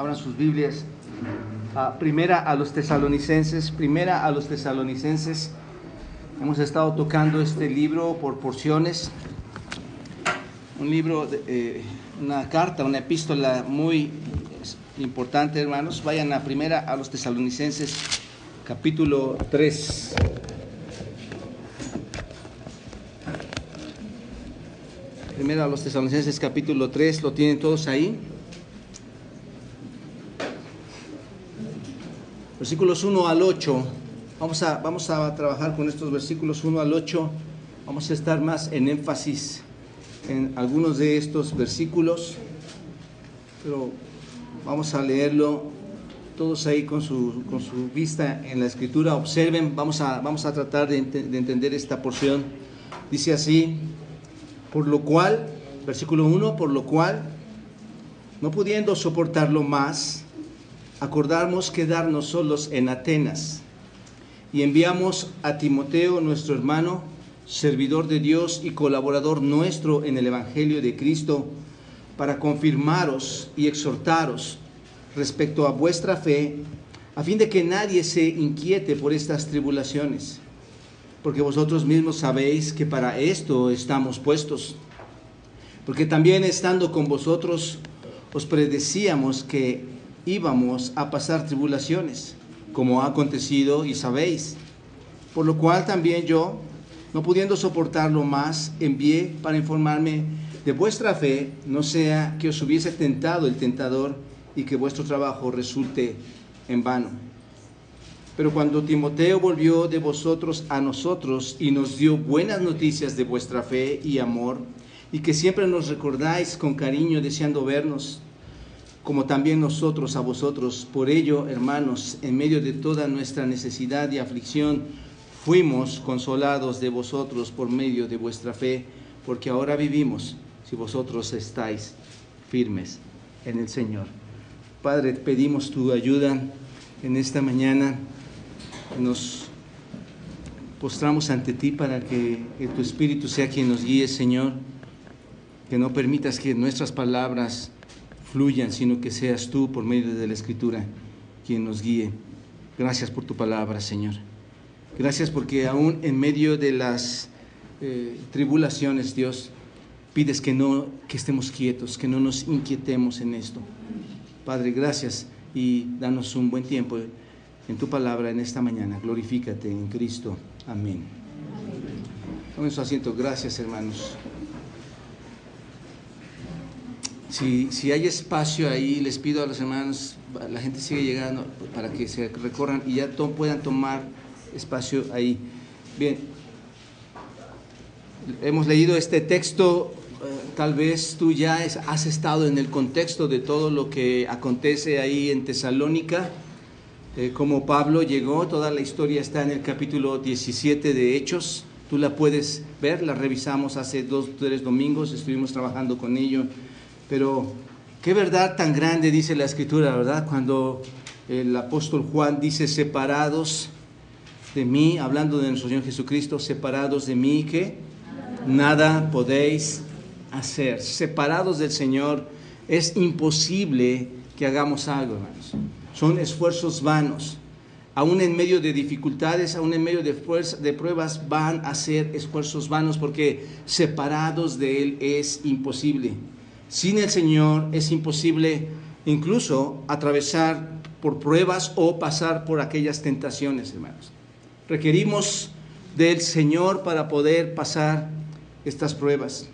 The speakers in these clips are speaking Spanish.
Abran sus Biblias. Primera a los Tesalonicenses. Hemos estado tocando este libro por porciones. Un libro, una carta, una epístola muy importante, hermanos. Vayan a primera a los Tesalonicenses, capítulo 3. Primero a los Tesalonicenses, capítulo 3, ¿lo tienen todos ahí? Versículos 1 al 8, vamos a trabajar con estos versículos 1 al 8, vamos a estar más en énfasis en algunos de estos versículos, pero vamos a leerlo todos ahí con su vista en la Escritura. Observen, vamos a tratar de entender esta porción. Dice así: por lo cual, versículo 1, por lo cual, no pudiendo soportarlo más, acordamos quedarnos solos en Atenas, y enviamos a Timoteo, nuestro hermano, servidor de Dios y colaborador nuestro en el Evangelio de Cristo, para confirmaros y exhortaros respecto a vuestra fe, a fin de que nadie se inquiete por estas tribulaciones, porque vosotros mismos sabéis que para esto estamos puestos, porque también estando con vosotros os predecíamos que íbamos a pasar tribulaciones, como ha acontecido y sabéis. Por lo cual también yo, no pudiendo soportarlo más, envié para informarme de vuestra fe, no sea que os hubiese tentado el tentador y que vuestro trabajo resulte en vano. Pero cuando Timoteo volvió de vosotros a nosotros y nos dio buenas noticias de vuestra fe y amor, y que siempre nos recordáis con cariño deseando vernos, como también nosotros a vosotros. Por ello, hermanos, en medio de toda nuestra necesidad y aflicción, fuimos consolados de vosotros por medio de vuestra fe, porque ahora vivimos si vosotros estáis firmes en el Señor. Padre, pedimos tu ayuda en esta mañana. Nos postramos ante ti para que tu Espíritu sea quien nos guíe, Señor. Que no permitas que nuestras palabras fluyan, sino que seas tú, por medio de la Escritura, quien nos guíe. Gracias por tu palabra, Señor. Gracias porque aún en medio de las tribulaciones, Dios, pides que estemos quietos, que no nos inquietemos en esto. Padre, gracias, y danos un buen tiempo en tu palabra en esta mañana. Glorifícate en Cristo. Amén. Tomen su asiento. Gracias, hermanos. Si hay espacio ahí, les pido a los hermanos, la gente sigue llegando, para que se recorran y ya puedan tomar espacio ahí. Bien, hemos leído este texto. Tal vez tú ya has estado en el contexto de todo lo que acontece ahí en Tesalónica, como Pablo llegó. Toda la historia está en el capítulo 17 de Hechos. Tú la puedes ver, la revisamos hace 2 o 3 domingos, estuvimos trabajando con ello. Pero qué verdad tan grande dice la Escritura, ¿verdad? Cuando el apóstol Juan dice: separados de mí, hablando de nuestro Señor Jesucristo, separados de mí, ¿qué? Nada podéis hacer. Separados del Señor es imposible que hagamos algo, hermanos. Son esfuerzos vanos. Aún en medio de dificultades, aún en medio de pruebas, van a ser esfuerzos vanos, porque separados de Él es imposible. Sin el Señor es imposible incluso atravesar por pruebas o pasar por aquellas tentaciones, hermanos. Requerimos del Señor para poder pasar estas pruebas.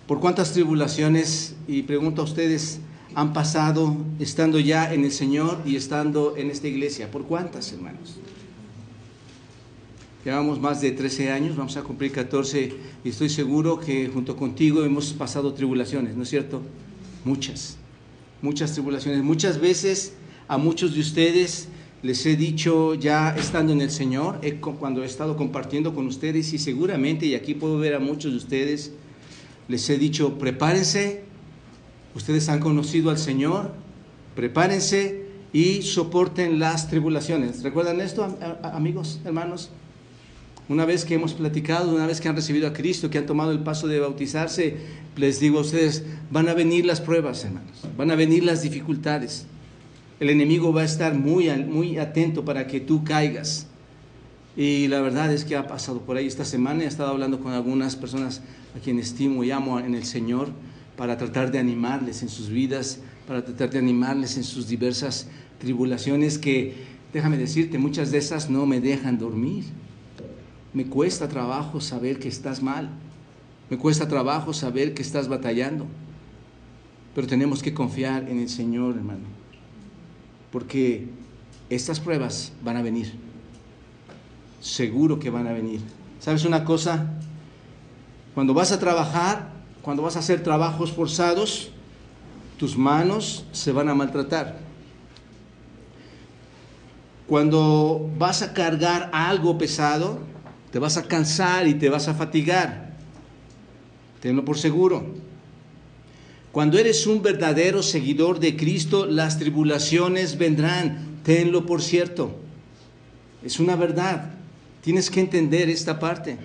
¿Por cuántas tribulaciones, y pregunto a ustedes, han pasado estando ya en el Señor y estando en esta iglesia? ¿Por cuántas, hermanos? Llevamos más de 13 años, vamos a cumplir 14, y estoy seguro que junto contigo hemos pasado tribulaciones, ¿no es cierto? Muchas tribulaciones. Muchas veces a muchos de ustedes les he dicho, ya estando en el Señor, cuando he estado compartiendo con ustedes, y seguramente, y aquí puedo ver a muchos de ustedes, les he dicho: prepárense, ustedes han conocido al Señor, prepárense y soporten las tribulaciones. ¿Recuerdan esto, amigos, hermanos? Una vez que hemos platicado, una vez que han recibido a Cristo, que han tomado el paso de bautizarse, les digo a ustedes, van a venir las pruebas, hermanos, van a venir las dificultades. El enemigo va a estar muy atento para que tú caigas. Y la verdad es que ha pasado por ahí esta semana, he estado hablando con algunas personas a quienes estimo y amo en el Señor, para tratar de animarles en sus vidas, para tratar de animarles en sus diversas tribulaciones que, déjame decirte, muchas de esas no me dejan dormir. Me cuesta trabajo saber que estás mal, me cuesta trabajo saber que estás batallando, pero tenemos que confiar en el Señor, hermano, porque estas pruebas van a venir, seguro que van a venir. ¿Sabes una cosa? Cuando vas a trabajar, cuando vas a hacer trabajos forzados, tus manos se van a maltratar. Cuando vas a cargar algo pesado, te vas a cansar y te vas a fatigar. Tenlo por seguro. Cuando eres un verdadero seguidor de Cristo, las tribulaciones vendrán. Tenlo por cierto. Es una verdad. Tienes que entender esta parte.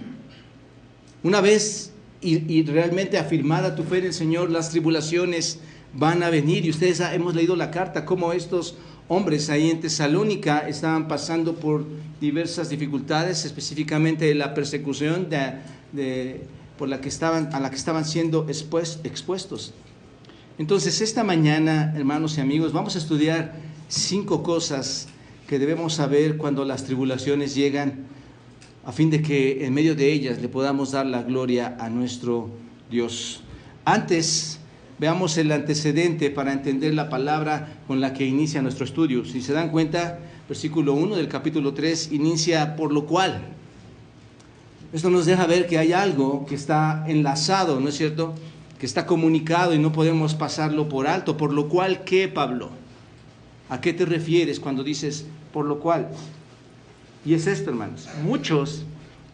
Una vez y realmente afirmada tu fe en el Señor, las tribulaciones van a venir. Y ustedes hemos leído la carta, cómo estos hombres ahí en Tesalónica estaban pasando por diversas dificultades, específicamente la persecución a la que estaban siendo expuestos. Entonces, esta mañana, hermanos y amigos, vamos a estudiar 5 cosas que debemos saber cuando las tribulaciones llegan, a fin de que en medio de ellas le podamos dar la gloria a nuestro Dios. Antes, veamos el antecedente para entender la palabra con la que inicia nuestro estudio. Si se dan cuenta, versículo 1 del capítulo 3 inicia por lo cual. Esto nos deja ver que hay algo que está enlazado, ¿no es cierto?, que está comunicado y no podemos pasarlo por alto. Por lo cual, ¿qué, Pablo? ¿A qué te refieres cuando dices por lo cual? Y es esto, hermanos. Muchos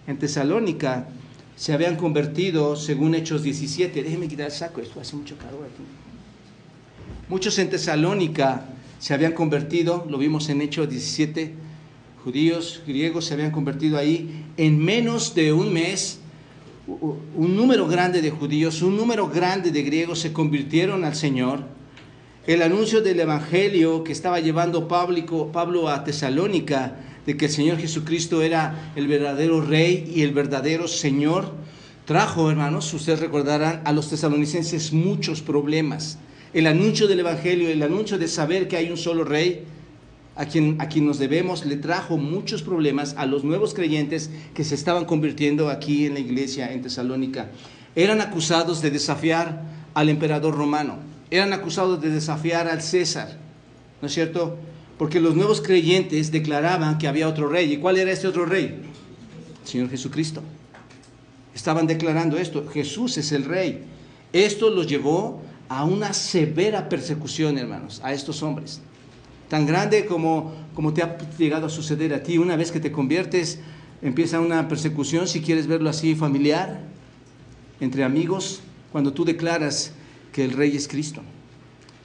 en Tesalónica se habían convertido, según Hechos 17. Déjenme quitar el saco, esto hace mucho calor aquí. Muchos en Tesalónica se habían convertido, lo vimos en Hechos 17, judíos, griegos se habían convertido ahí. En menos de un mes, un número grande de judíos, un número grande de griegos se convirtieron al Señor. El anuncio del Evangelio que estaba llevando Pablo a Tesalónica, de que el Señor Jesucristo era el verdadero Rey y el verdadero Señor, trajo, hermanos, ustedes recordarán, a los tesalonicenses muchos problemas. El anuncio del Evangelio, el anuncio de saber que hay un solo Rey, a quien nos debemos, le trajo muchos problemas a los nuevos creyentes que se estaban convirtiendo aquí en la iglesia en Tesalónica. Eran acusados de desafiar al emperador romano, eran acusados de desafiar al César, ¿no es cierto?, porque los nuevos creyentes declaraban que había otro rey. ¿Y cuál era este otro rey? El Señor Jesucristo. Estaban declarando esto: Jesús es el rey. Esto los llevó a una severa persecución, hermanos, a estos hombres. Tan grande como te ha llegado a suceder a ti. Una vez que te conviertes, empieza una persecución, si quieres verlo así, familiar, entre amigos, cuando tú declaras que el rey es Cristo.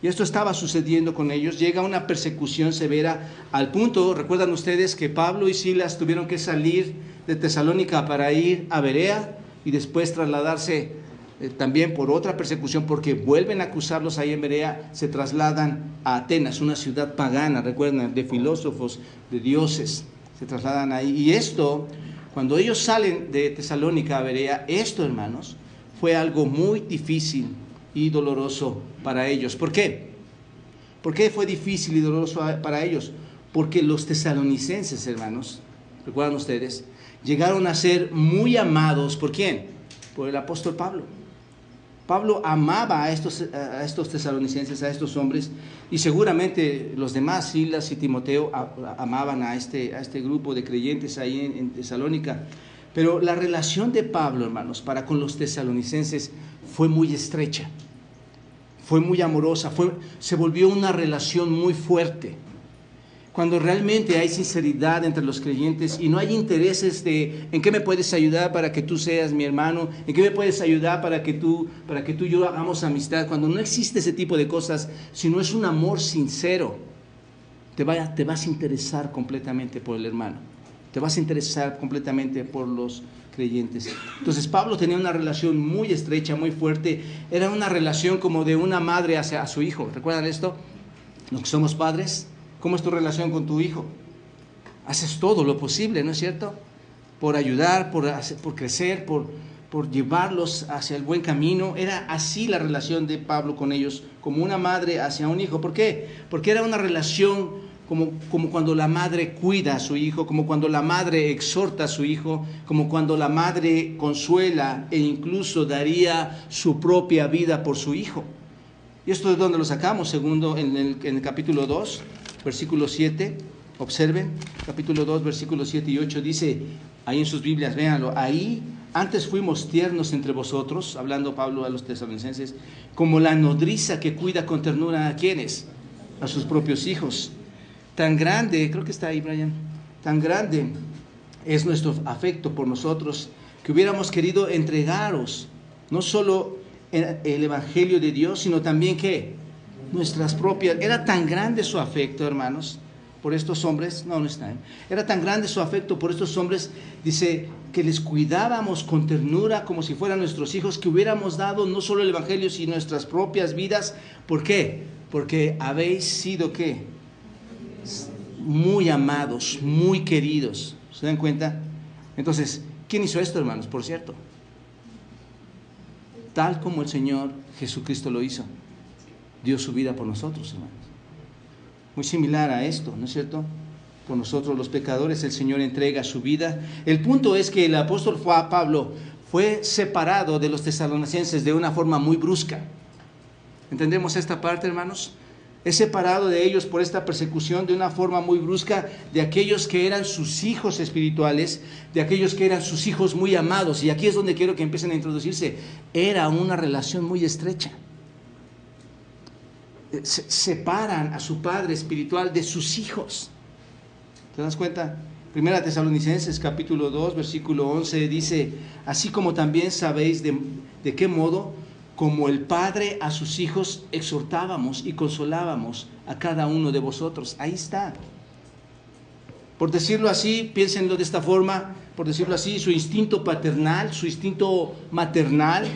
Y esto estaba sucediendo con ellos. Llega una persecución severa al punto, recuerdan ustedes, que Pablo y Silas tuvieron que salir de Tesalónica para ir a Berea y después trasladarse también por otra persecución, porque vuelven a acusarlos ahí en Berea, se trasladan a Atenas, una ciudad pagana, recuerdan, de filósofos, de dioses, se trasladan ahí. Y esto, cuando ellos salen de Tesalónica a Berea, esto, hermanos, fue algo muy difícil y doloroso para ellos. ¿Por qué? ¿Por qué fue difícil y doloroso para ellos? Porque los tesalonicenses, hermanos, recuerdan ustedes, llegaron a ser muy amados. ¿Por quién? Por el apóstol Pablo. Pablo amaba a estos tesalonicenses, a estos hombres, y seguramente los demás, Silas y Timoteo, amaban a este grupo de creyentes ahí en Tesalónica. Pero la relación de Pablo, hermanos, para con los tesalonicenses fue muy estrecha, fue muy amorosa, se volvió una relación muy fuerte. Cuando realmente hay sinceridad entre los creyentes y no hay intereses de en qué me puedes ayudar para que tú seas mi hermano, en qué me puedes ayudar para que tú y yo hagamos amistad, cuando no existe ese tipo de cosas, sino es un amor sincero, te vas a interesar completamente por el hermano. Te vas a interesar completamente por los creyentes. Entonces Pablo tenía una relación muy estrecha, muy fuerte. Era una relación como de una madre hacia su hijo. ¿Recuerdan esto? Los que somos padres, ¿cómo es tu relación con tu hijo? Haces todo lo posible, ¿no es cierto? Por ayudar, por crecer, por llevarlos hacia el buen camino. Era así la relación de Pablo con ellos, como una madre hacia un hijo. ¿Por qué? Porque era una relación como cuando la madre cuida a su hijo, como cuando la madre exhorta a su hijo, como cuando la madre consuela e incluso daría su propia vida por su hijo. ¿Y esto de dónde lo sacamos? Segundo, en el capítulo 2, versículo 7. Observen, capítulo 2, versículos 7 y 8, dice, ahí en sus Biblias, véanlo, ahí antes fuimos tiernos entre vosotros, hablando Pablo a los tesalonicenses, como la nodriza que cuida con ternura a quienes, a sus propios hijos. Tan grande, creo que está ahí Brian, tan grande es nuestro afecto por nosotros, que hubiéramos querido entregaros, no solo el evangelio de Dios, sino también que nuestras propias, era tan grande su afecto, hermanos, por estos hombres, no está, era tan grande su afecto por estos hombres, dice, que les cuidábamos con ternura como si fueran nuestros hijos, que hubiéramos dado no solo el evangelio, sino nuestras propias vidas. ¿Por qué? Porque habéis sido, ¿qué? Muy amados, muy queridos. ¿Se dan cuenta? Entonces, ¿quién hizo esto, hermanos? Por cierto, tal como el Señor Jesucristo lo hizo, dio su vida por nosotros, hermanos. Muy similar a esto, ¿no es cierto? Por nosotros los pecadores el Señor entrega su vida. El punto es que el apóstol Pablo fue separado de los tesalonicenses de una forma muy brusca. ¿Entendemos esta parte, hermanos? Es separado de ellos por esta persecución de una forma muy brusca, de aquellos que eran sus hijos espirituales, de aquellos que eran sus hijos muy amados. Y aquí es donde quiero que empiecen a introducirse. Era una relación muy estrecha. Separan a su padre espiritual de sus hijos. ¿Te das cuenta? Primera Tesalonicenses capítulo 2 versículo 11 dice, así como también sabéis de qué modo, como el padre a sus hijos, exhortábamos y consolábamos a cada uno de vosotros. Ahí está. Por decirlo así, piénsenlo de esta forma, por decirlo así, su instinto paternal, su instinto maternal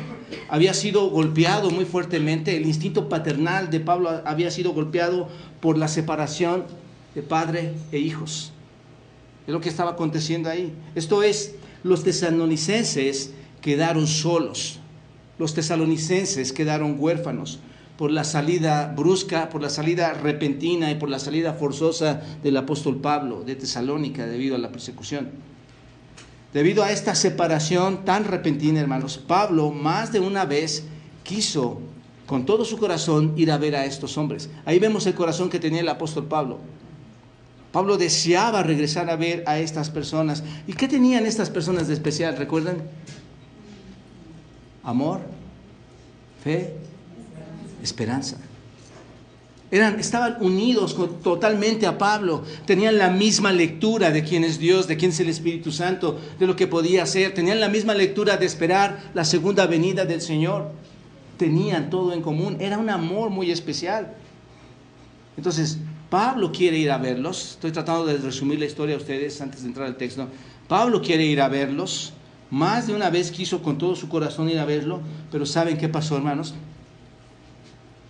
había sido golpeado muy fuertemente. El instinto paternal de Pablo había sido golpeado por la separación de padre e hijos. Es lo que estaba aconteciendo ahí. Esto es, los tesalonicenses quedaron solos. Los tesalonicenses quedaron huérfanos por la salida brusca, por la salida repentina y por la salida forzosa del apóstol Pablo de Tesalónica debido a la persecución. Debido a esta separación tan repentina, hermanos, Pablo más de una vez quiso con todo su corazón ir a ver a estos hombres. Ahí vemos el corazón que tenía el apóstol Pablo. Pablo deseaba regresar a ver a estas personas. ¿Y qué tenían estas personas de especial? ¿Recuerdan? Amor, fe, esperanza. Estaban unidos totalmente a Pablo, tenían la misma lectura de quién es Dios, de quién es el Espíritu Santo, de lo que podía hacer, tenían la misma lectura de esperar la segunda venida del Señor, tenían todo en común, era un amor muy especial. Entonces, Pablo quiere ir a verlos, estoy tratando de resumir la historia a ustedes antes de entrar al texto. Pablo quiere ir a verlos, más de una vez quiso con todo su corazón ir a verlo, pero ¿saben qué pasó, hermanos?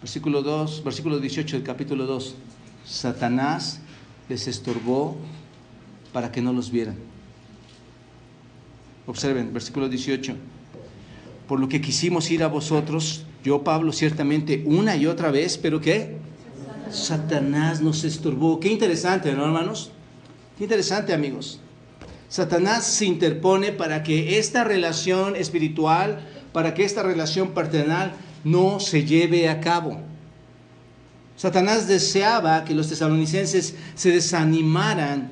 Versículo 18 del capítulo 2. Satanás les estorbó para que no los vieran. Observen, versículo 18. Por lo que quisimos ir a vosotros, yo Pablo ciertamente una y otra vez, pero ¿qué? Satanás nos estorbó. Qué interesante, ¿no, hermanos? Qué interesante, amigos. Satanás se interpone para que esta relación espiritual, para que esta relación paternal no se lleve a cabo. Satanás deseaba que los tesalonicenses se desanimaran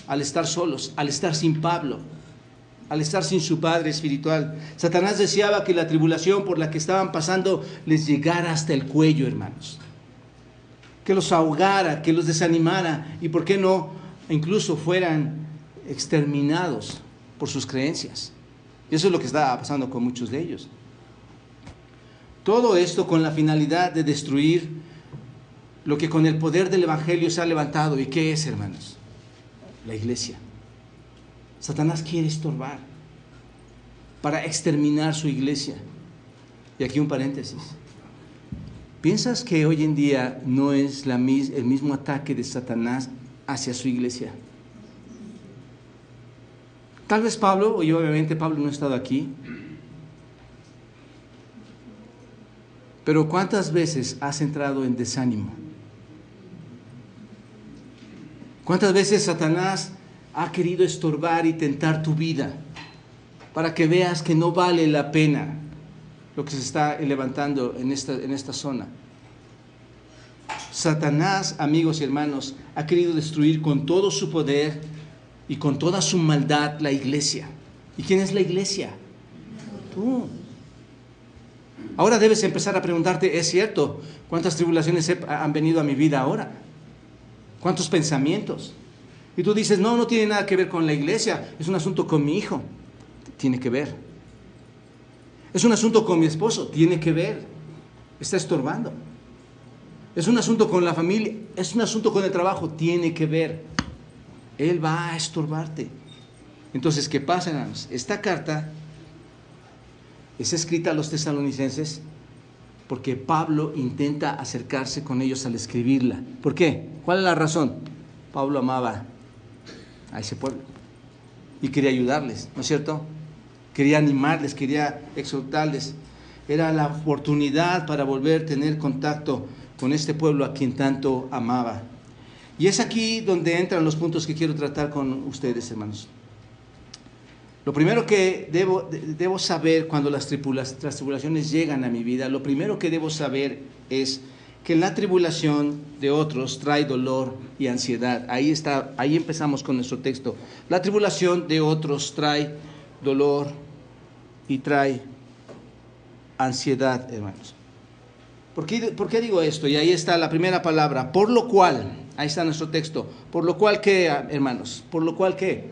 al estar solos, al estar sin Pablo, al estar sin su padre espiritual. Satanás deseaba que la tribulación por la que estaban pasando les llegara hasta el cuello, hermanos. Que los ahogara, que los desanimara y, ¿por qué no?, incluso fueran exterminados por sus creencias. Y eso es lo que estaba pasando con muchos de ellos. Todo esto con la finalidad de destruir lo que con el poder del Evangelio se ha levantado. ¿Y qué es, hermanos? La iglesia. Satanás quiere estorbar para exterminar su iglesia. Y aquí un paréntesis. ¿Piensas que hoy en día no es el mismo ataque de Satanás hacia su iglesia? Tal vez Pablo, y obviamente Pablo no ha estado aquí, pero ¿cuántas veces has entrado en desánimo? ¿Cuántas veces Satanás ha querido estorbar y tentar tu vida para que veas que no vale la pena lo que se está levantando en esta zona? Satanás, amigos y hermanos, ha querido destruir con todo su poder y con toda su maldad la iglesia. ¿Y quién es la iglesia? Tú. Ahora debes empezar a preguntarte, ¿es cierto? ¿Cuántas tribulaciones han venido a mi vida ahora? ¿Cuántos pensamientos? Y tú dices, no tiene nada que ver con la iglesia, es un asunto con mi hijo. Tiene que ver. Es un asunto con mi esposo, tiene que ver. Está estorbando. Es un asunto con la familia, es un asunto con el trabajo, tiene que ver. Él va a estorbarte. Entonces, ¿qué pasa, hermanos? Esta carta es escrita a los tesalonicenses porque Pablo intenta acercarse con ellos al escribirla. ¿Por qué? ¿Cuál es la razón? Pablo amaba a ese pueblo y quería ayudarles, ¿no es cierto? Quería animarles, quería exhortarles. Era la oportunidad para volver a tener contacto con este pueblo a quien tanto amaba. Y es aquí donde entran los puntos que quiero tratar con ustedes, hermanos. Lo primero que debo saber cuando las tribulaciones llegan a mi vida, lo primero que debo saber es que la tribulación de otros trae dolor y ansiedad. Ahí empezamos con nuestro texto. La tribulación de otros trae dolor y trae ansiedad, hermanos. ¿Por qué digo esto? Y ahí está la primera palabra, por lo cual, ahí está nuestro texto, por lo cual ¿qué, hermanos? ¿Por lo cual qué?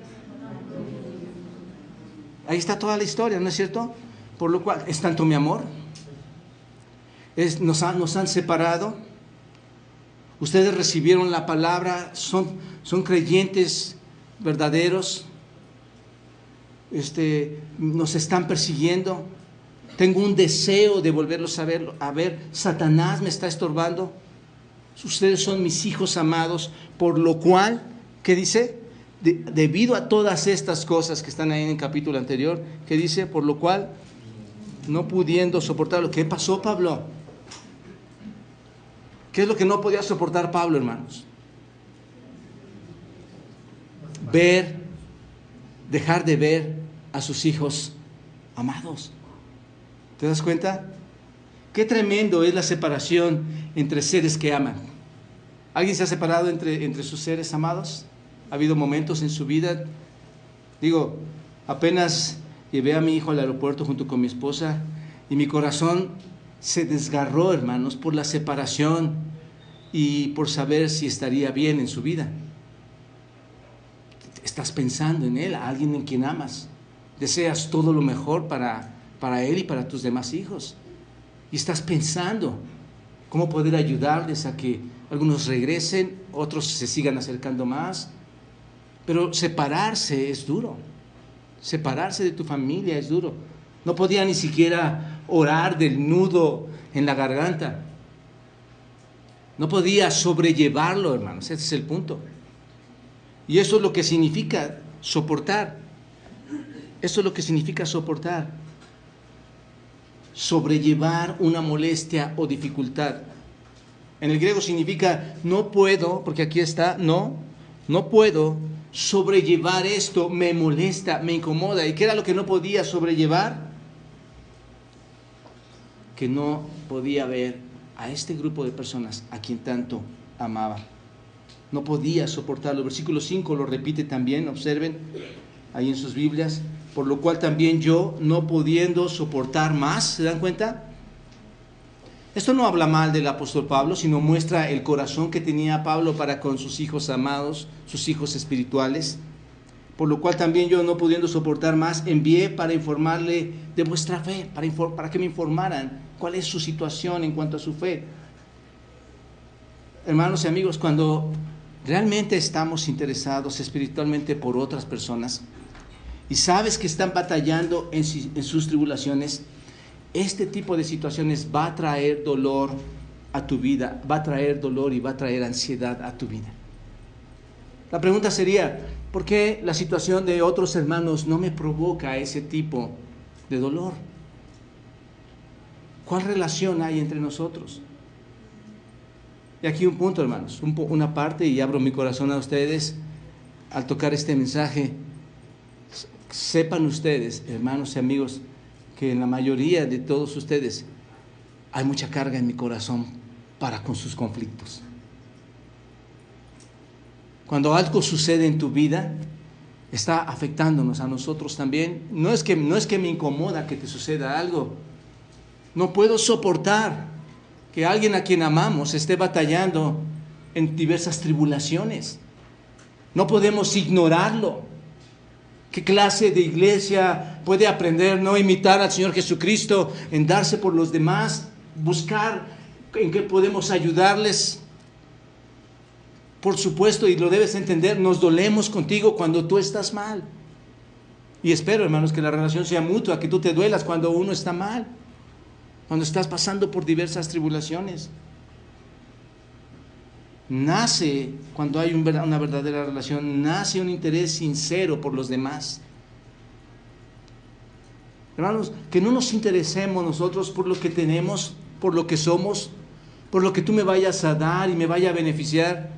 Ahí está toda la historia, ¿no es cierto? Por lo cual, es tanto mi amor, nos han separado, ustedes recibieron la palabra, son creyentes verdaderos, nos están persiguiendo, tengo un deseo de volverlos a ver, Satanás me está estorbando, ustedes son mis hijos amados, por lo cual, ¿qué dice? Debido a todas estas cosas que están ahí en el capítulo anterior, ¿qué dice? Por lo cual, no pudiendo soportar lo que pasó, Pablo. ¿Qué es lo que no podía soportar Pablo, hermanos? Dejar de ver a sus hijos amados. ¿Te das cuenta? Qué tremendo es la separación entre seres que aman. ¿Alguien se ha separado entre sus seres amados? ¿Ha habido momentos en su vida? Apenas llevé a mi hijo al aeropuerto junto con mi esposa y mi corazón se desgarró, hermanos, por la separación y por saber si estaría bien en su vida. Estás pensando en él, a alguien en quien amas. Deseas todo lo mejor para él y para tus demás hijos. Y estás pensando cómo poder ayudarles a que algunos regresen, otros se sigan acercando más. Pero separarse es duro. Separarse de tu familia es duro. No podía ni siquiera orar del nudo en la garganta. No podía sobrellevarlo, hermanos. Ese es el punto. Y eso es lo que significa soportar. Eso es lo que significa soportar. Sobrellevar una molestia o dificultad. En el griego significa no puedo, porque aquí está, no puedo sobrellevar esto, me molesta, me incomoda. ¿Y qué era lo que no podía sobrellevar? Que no podía ver a este grupo de personas a quien tanto amaba. No podía soportarlo. Versículo 5 lo repite también, observen ahí en sus Biblias. Por lo cual también yo, no pudiendo soportar más, ¿se dan cuenta? Esto no habla mal del apóstol Pablo, sino muestra el corazón que tenía Pablo para con sus hijos amados, sus hijos espirituales. Por lo cual también yo, no pudiendo soportar más, envié para informarle de vuestra fe, para que me informaran cuál es su situación en cuanto a su fe. Hermanos y amigos, cuando realmente estamos interesados espiritualmente por otras personas, y sabes que están batallando en sus tribulaciones, este tipo de situaciones va a traer dolor a tu vida, va a traer dolor y va a traer ansiedad a tu vida. La pregunta sería, ¿por qué la situación de otros hermanos no me provoca ese tipo de dolor? ¿Cuál relación hay entre nosotros? Y aquí un punto, hermanos, una parte, y abro mi corazón a ustedes al tocar este mensaje. Sepan ustedes, hermanos y amigos, que en la mayoría de todos ustedes hay mucha carga en mi corazón para con sus conflictos. Cuando algo sucede en tu vida, está afectándonos a nosotros también. No es que me incomoda que te suceda algo. No puedo soportar que alguien a quien amamos esté batallando en diversas tribulaciones. No podemos ignorarlo. ¿Qué clase de iglesia puede aprender no imitar al Señor Jesucristo en darse por los demás, buscar en qué podemos ayudarles? Por supuesto, y lo debes entender, nos dolemos contigo cuando tú estás mal. Y espero, hermanos, que la relación sea mutua, que tú te duelas cuando uno está mal, cuando estás pasando por diversas tribulaciones. Nace, cuando hay una verdadera relación, nace un interés sincero por los demás. Hermanos, que no nos interesemos nosotros por lo que tenemos, por lo que somos, por lo que tú me vayas a dar y me vaya a beneficiar.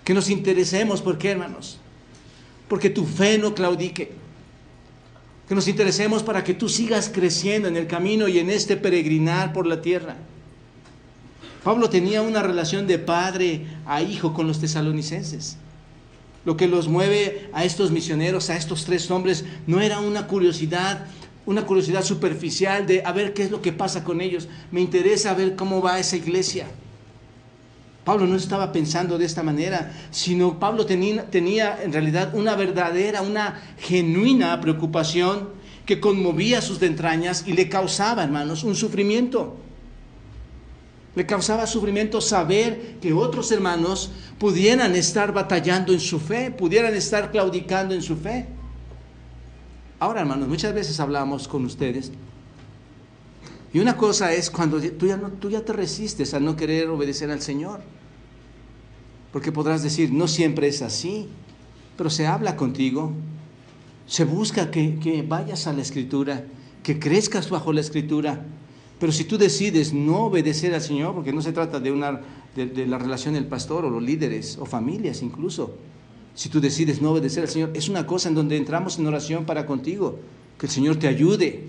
Que nos interesemos, ¿por qué, hermanos? Porque tu fe no claudique. Que nos interesemos para que tú sigas creciendo en el camino y en este peregrinar por la tierra. Pablo tenía una relación de padre a hijo con los tesalonicenses. Lo que los mueve a estos misioneros, a estos 3 hombres, no era una curiosidad superficial de a ver qué es lo que pasa con ellos. Me interesa ver cómo va esa iglesia. Pablo no estaba pensando de esta manera, sino Pablo tenía en realidad una verdadera, una genuina preocupación que conmovía sus entrañas y le causaba, hermanos, un sufrimiento. Le causaba sufrimiento saber que otros hermanos pudieran estar batallando en su fe, pudieran estar claudicando en su fe. Ahora, hermanos, muchas veces hablamos con ustedes y una cosa es cuando tú ya te resistes a no querer obedecer al Señor. Porque podrás decir, no siempre es así, pero se habla contigo, se busca que vayas a la Escritura, que crezcas bajo la Escritura. Pero si tú decides no obedecer al Señor, porque no se trata de la relación del pastor o los líderes o familias incluso, si tú decides no obedecer al Señor, es una cosa en donde entramos en oración para contigo, que el Señor te ayude,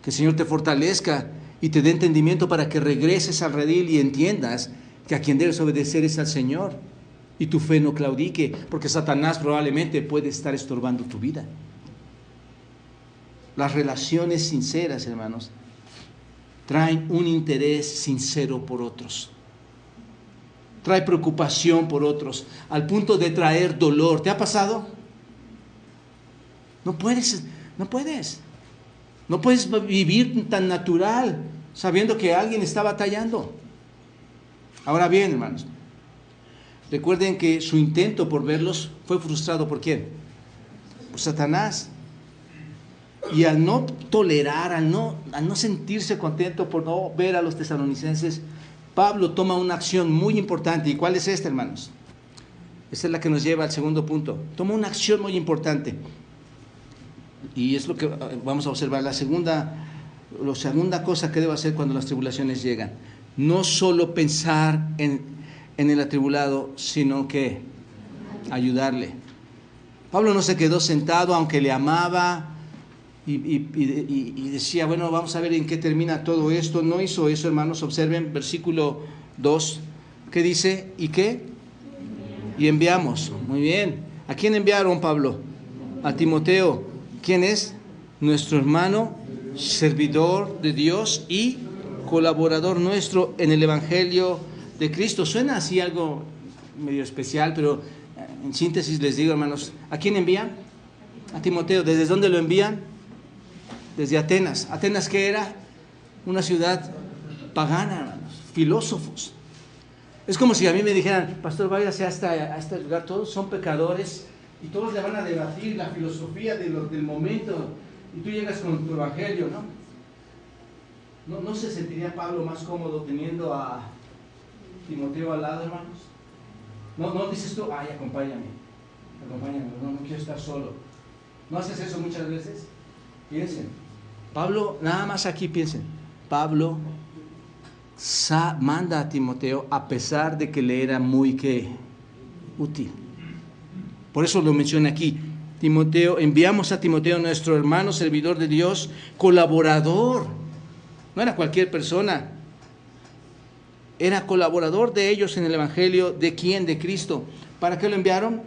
que el Señor te fortalezca y te dé entendimiento para que regreses al redil y entiendas que a quien debes obedecer es al Señor y tu fe no claudique, porque Satanás probablemente puede estar estorbando tu vida. Las relaciones sinceras, hermanos, traen un interés sincero por otros. Trae preocupación por otros, al punto de traer dolor. ¿Te ha pasado? No puedes vivir tan natural sabiendo que alguien está batallando. Ahora bien, hermanos, recuerden que su intento por verlos fue frustrado ¿por quién? Por Satanás. Y al no tolerar, al no sentirse contento por no ver a los tesalonicenses, Pablo toma una acción muy importante. ¿Y cuál es esta, hermanos? Esta es la que nos lleva al segundo punto. Toma una acción muy importante. Y es lo que vamos a observar. La segunda cosa que debo hacer cuando las tribulaciones llegan. No solo pensar en el atribulado, sino que ayudarle. Pablo no se quedó sentado, aunque le amaba y decía, bueno, vamos a ver en qué termina todo esto. No hizo eso, hermanos. Observen versículo 2, ¿qué dice? ¿Y qué? Y enviamos. Muy bien. ¿A quién enviaron, Pablo? A Timoteo. ¿Quién es? Nuestro hermano, servidor de Dios y colaborador nuestro en el Evangelio de Cristo. Suena así algo medio especial, pero en síntesis les digo, hermanos, ¿a quién envían? A Timoteo. ¿Desde dónde lo envían? Desde Atenas. ¿Atenas qué era? Una ciudad pagana, hermanos, filósofos. Es como si a mí me dijeran, pastor, váyase a este lugar, todos son pecadores, y todos le van a debatir la filosofía del momento, y tú llegas con tu evangelio, ¿No se sentiría Pablo más cómodo teniendo a Timoteo al lado, hermanos? No dices tú, ay, acompáñame, no quiero estar solo. ¿No haces eso muchas veces? Piensen, Pablo, nada más aquí piensen, Pablo manda a Timoteo a pesar de que le era muy útil. Por eso lo menciona aquí. Timoteo, enviamos a Timoteo, nuestro hermano, servidor de Dios, colaborador. No era cualquier persona. Era colaborador de ellos en el evangelio. ¿De quién? De Cristo. ¿Para qué lo enviaron?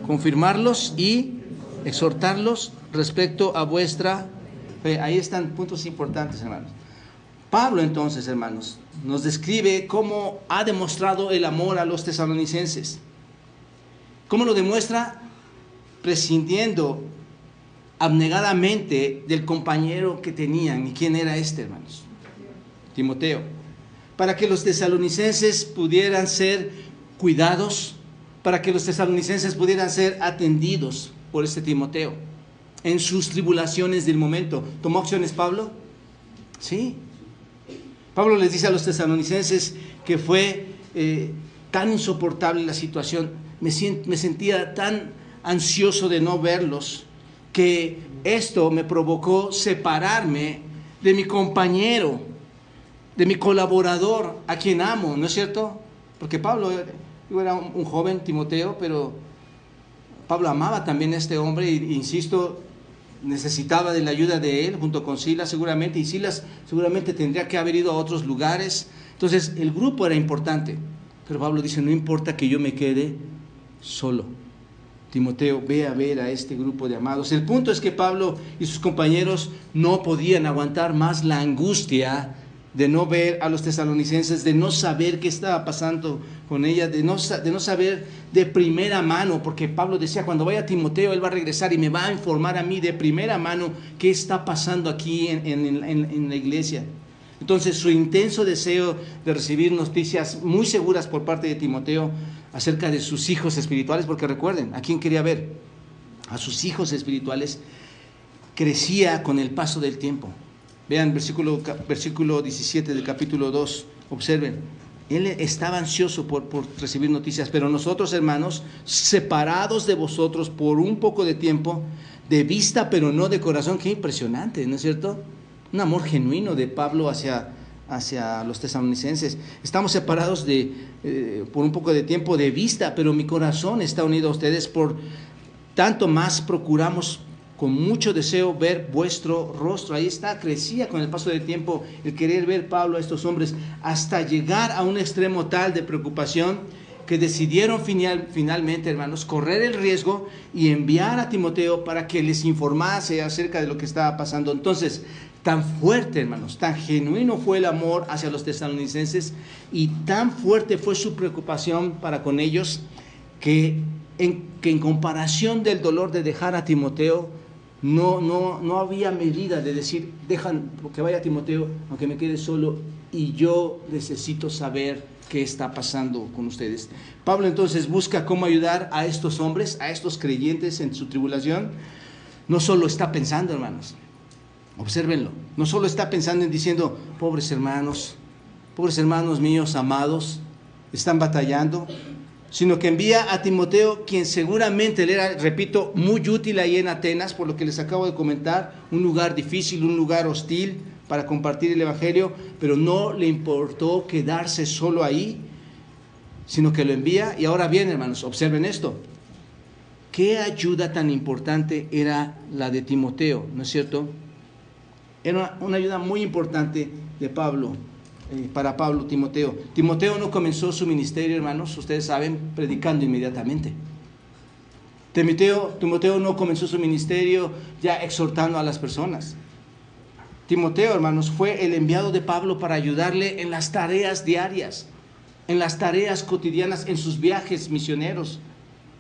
Confirmarlos y exhortarlos respecto a vuestra fe. Ahí están puntos importantes, hermanos. Pablo, entonces, hermanos, nos describe cómo ha demostrado el amor a los tesalonicenses. ¿Cómo lo demuestra? Prescindiendo abnegadamente del compañero que tenían. ¿Y quién era este, hermanos? Timoteo. Para que los tesalonicenses pudieran ser cuidados, para que los tesalonicenses pudieran ser atendidos por este Timoteo en sus tribulaciones del momento. ¿Tomó acciones Pablo? Sí. Pablo les dice a los tesalonicenses que fue tan insoportable la situación, me sentía tan ansioso de no verlos, que esto me provocó separarme de mi compañero, de mi colaborador, a quien amo, ¿no es cierto? Porque Pablo era un joven, Timoteo, pero Pablo amaba también a este hombre, e insisto, necesitaba de la ayuda de él, junto con Silas seguramente, y Silas seguramente tendría que haber ido a otros lugares. Entonces el grupo era importante, pero Pablo dice, no importa que yo me quede solo. Timoteo, ve a ver a este grupo de amados. El punto es que Pablo y sus compañeros no podían aguantar más la angustia de no ver a los tesalonicenses, de no saber qué estaba pasando con ella, de no saber de primera mano, porque Pablo decía, cuando vaya Timoteo, él va a regresar y me va a informar a mí de primera mano qué está pasando aquí en la iglesia. Entonces, su intenso deseo de recibir noticias muy seguras por parte de Timoteo acerca de sus hijos espirituales, porque recuerden, ¿a quién quería ver? A sus hijos espirituales, crecía con el paso del tiempo. Vean versículo 17 del capítulo 2, observen, él estaba ansioso por recibir noticias, pero nosotros, hermanos, separados de vosotros por un poco de tiempo, de vista pero no de corazón. Qué impresionante, ¿no es cierto? Un amor genuino de Pablo hacia los tesalonicenses. Estamos separados por un poco de tiempo de vista, pero mi corazón está unido a ustedes, por tanto más procuramos con mucho deseo ver vuestro rostro. Ahí está, crecía con el paso del tiempo el querer ver Pablo a estos hombres, hasta llegar a un extremo tal de preocupación que decidieron finalmente, hermanos, correr el riesgo y enviar a Timoteo para que les informase acerca de lo que estaba pasando. Entonces, tan fuerte, hermanos, tan genuino fue el amor hacia los tesalonicenses y tan fuerte fue su preocupación para con ellos que en comparación del dolor de dejar a Timoteo, no había medida de decir, dejan que vaya Timoteo, aunque me quede solo, y yo necesito saber qué está pasando con ustedes. Pablo entonces busca cómo ayudar a estos hombres, a estos creyentes en su tribulación. No solo está pensando, hermanos, obsérvenlo, no solo está pensando en diciendo, pobres hermanos míos amados, están batallando, sino que envía a Timoteo, quien seguramente le era, repito, muy útil ahí en Atenas, por lo que les acabo de comentar, un lugar difícil, un lugar hostil para compartir el evangelio, pero no le importó quedarse solo ahí, sino que lo envía. Y ahora bien, hermanos, observen esto, qué ayuda tan importante era la de Timoteo, ¿no es cierto? Era una ayuda muy importante de Pablo, para Pablo, Timoteo. Timoteo no comenzó su ministerio, hermanos, ustedes saben, predicando inmediatamente. Timoteo no comenzó su ministerio ya exhortando a las personas. Timoteo, hermanos, fue el enviado de Pablo para ayudarle en las tareas diarias, en las tareas cotidianas, en sus viajes misioneros,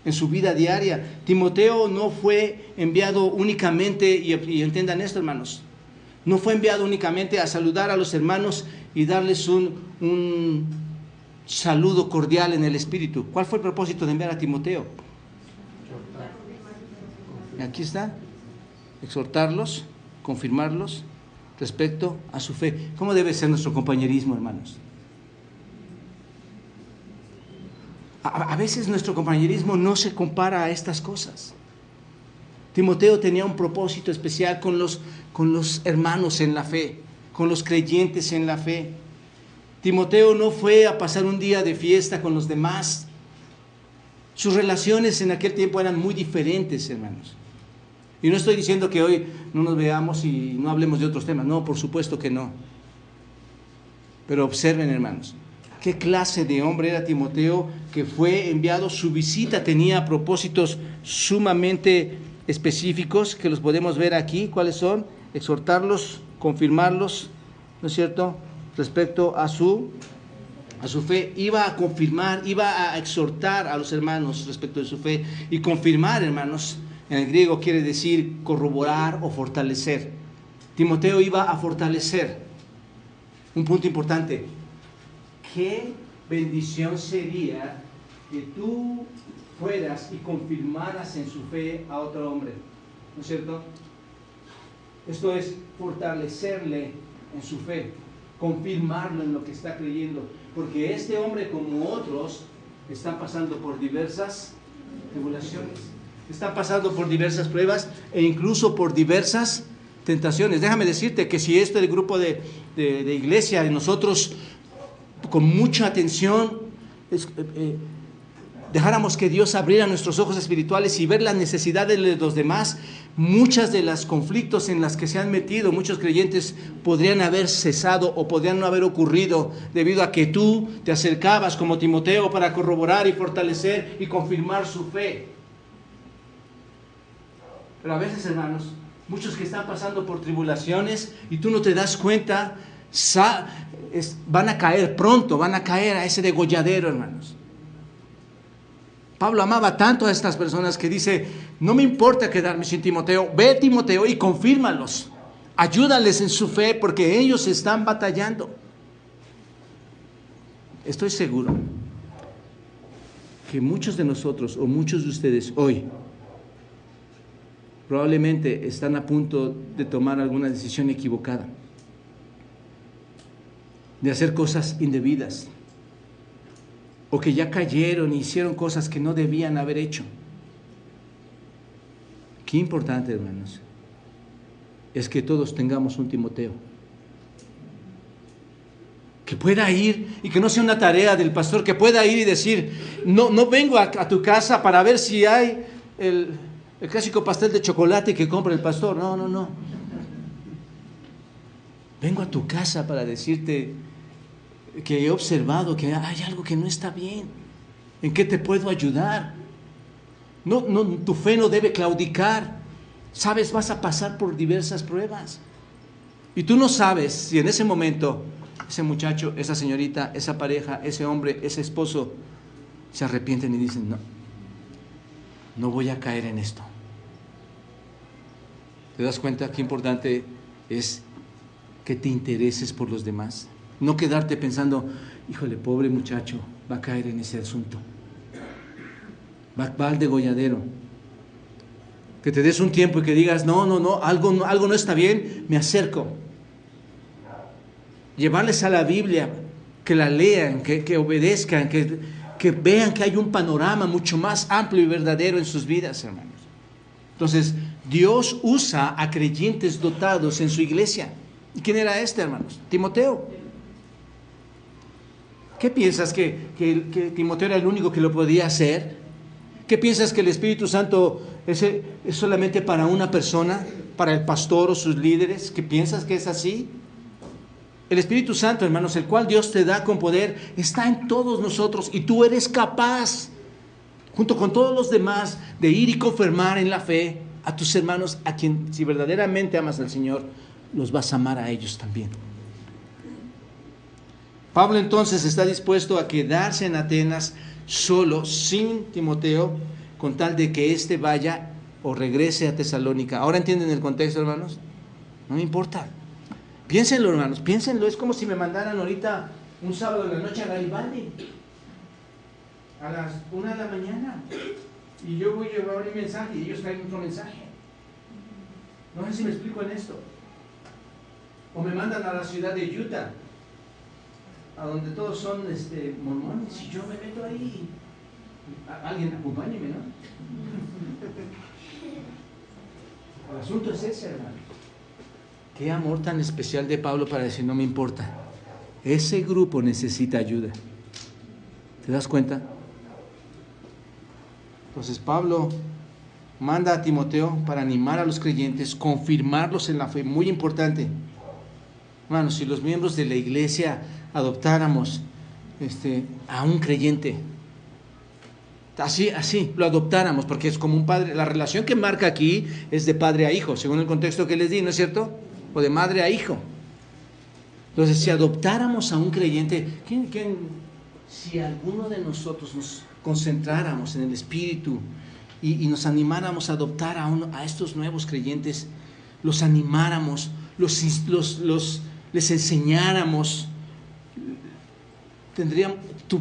en su vida diaria. Timoteo no fue enviado únicamente, y entiendan esto, hermanos, no fue enviado únicamente a saludar a los hermanos y darles un saludo cordial en el espíritu. ¿Cuál fue el propósito de enviar a Timoteo? Aquí está. Exhortarlos, confirmarlos respecto a su fe. ¿Cómo debe ser nuestro compañerismo, hermanos? A veces nuestro compañerismo no se compara a estas cosas. Timoteo tenía un propósito especial con los hermanos en la fe, con los creyentes en la fe. Timoteo no fue a pasar un día de fiesta con los demás. Sus relaciones en aquel tiempo eran muy diferentes, hermanos. Y no estoy diciendo que hoy no nos veamos y no hablemos de otros temas. No, por supuesto que no. Pero observen, hermanos, qué clase de hombre era Timoteo, que fue enviado. Su visita tenía propósitos sumamente específicos que los podemos ver aquí. ¿Cuáles son? Exhortarlos, confirmarlos, ¿no es cierto?, respecto a su fe. Iba a confirmar, iba a exhortar a los hermanos respecto de su fe. Y confirmar, hermanos, en el griego quiere decir corroborar o fortalecer. Timoteo iba a fortalecer. Un punto importante. Qué bendición sería que tú fueras y confirmaras en su fe a otro hombre, ¿no es cierto? Esto es fortalecerle en su fe, confirmarlo en lo que está creyendo, porque este hombre, como otros, están pasando por diversas tribulaciones, están pasando por diversas pruebas e incluso por diversas tentaciones. Déjame decirte que si este grupo de iglesia, de nosotros, con mucha atención, dejáramos que Dios abriera nuestros ojos espirituales y ver las necesidades de los demás, muchas de los conflictos en las que se han metido muchos creyentes podrían haber cesado o podrían no haber ocurrido debido a que tú te acercabas como Timoteo para corroborar y fortalecer y confirmar su fe. Pero a veces, hermanos, muchos que están pasando por tribulaciones y tú no te das cuenta, van a caer pronto, van a caer a ese degolladero, hermanos. Pablo amaba tanto a estas personas que dice, no me importa quedarme sin Timoteo, ve Timoteo y confírmalos, ayúdales en su fe porque ellos están batallando. Estoy seguro que muchos de nosotros o muchos de ustedes hoy probablemente están a punto de tomar alguna decisión equivocada, de hacer cosas indebidas, o que ya cayeron y hicieron cosas que no debían haber hecho. Qué importante, hermanos, es que todos tengamos un Timoteo que pueda ir y que no sea una tarea del pastor, que pueda ir y decir, no vengo a tu casa para ver si hay el clásico pastel de chocolate que compra el pastor. No. Vengo a tu casa para decirte que he observado que hay algo que no está bien, en qué te puedo ayudar. No, tu fe no debe claudicar. Sabes, vas a pasar por diversas pruebas y tú no sabes si en ese momento ese muchacho, esa señorita, esa pareja, ese hombre, ese esposo se arrepienten y dicen, no voy a caer en esto. ¿Te das cuenta qué importante es que te intereses por los demás? No quedarte pensando, híjole, pobre muchacho, va a caer en ese asunto, va al degolladero. Que te des un tiempo y que digas, algo no está bien, me acerco. Llevarles a la Biblia, que la lean, que obedezcan, que vean que hay un panorama mucho más amplio y verdadero en sus vidas, hermanos. Entonces, Dios usa a creyentes dotados en su iglesia. ¿Y quién era este, hermanos? Timoteo. ¿Qué piensas que Timoteo era el único que lo podía hacer? ¿Qué piensas que el Espíritu Santo es solamente para una persona, para el pastor o sus líderes? ¿Qué piensas que es así? El Espíritu Santo, hermanos, el cual Dios te da con poder, está en todos nosotros y tú eres capaz, junto con todos los demás, de ir y confirmar en la fe a tus hermanos, a quien, si verdaderamente amas al Señor, los vas a amar a ellos también. Pablo entonces está dispuesto a quedarse en Atenas solo, sin Timoteo, con tal de que éste vaya o regrese a Tesalónica. ¿Ahora entienden el contexto, hermanos? No me importa. Piénsenlo, hermanos, piénsenlo. Es como si me mandaran ahorita un sábado en la noche a Garibaldi a las 1 de la mañana y yo voy a llevar un mensaje y ellos traen otro mensaje. No sé si me explico en esto. O me mandan a la ciudad de Utah, a donde todos son mormones, y yo me meto ahí. Alguien acompáñeme, ¿no? El asunto es ese, hermano. Qué amor tan especial de Pablo para decir, no me importa. Ese grupo necesita ayuda. ¿Te das cuenta? Entonces Pablo manda a Timoteo para animar a los creyentes, confirmarlos en la fe. Muy importante. Hermanos, si los miembros de la iglesia adoptáramos a un creyente, así lo adoptáramos, porque es como un padre. La relación que marca aquí es de padre a hijo, según el contexto que les di, ¿no es cierto? O de madre a hijo. Entonces, si adoptáramos a un creyente, si alguno de nosotros nos concentráramos en el Espíritu y nos animáramos a adoptar a estos nuevos creyentes, los animáramos, les enseñáramos,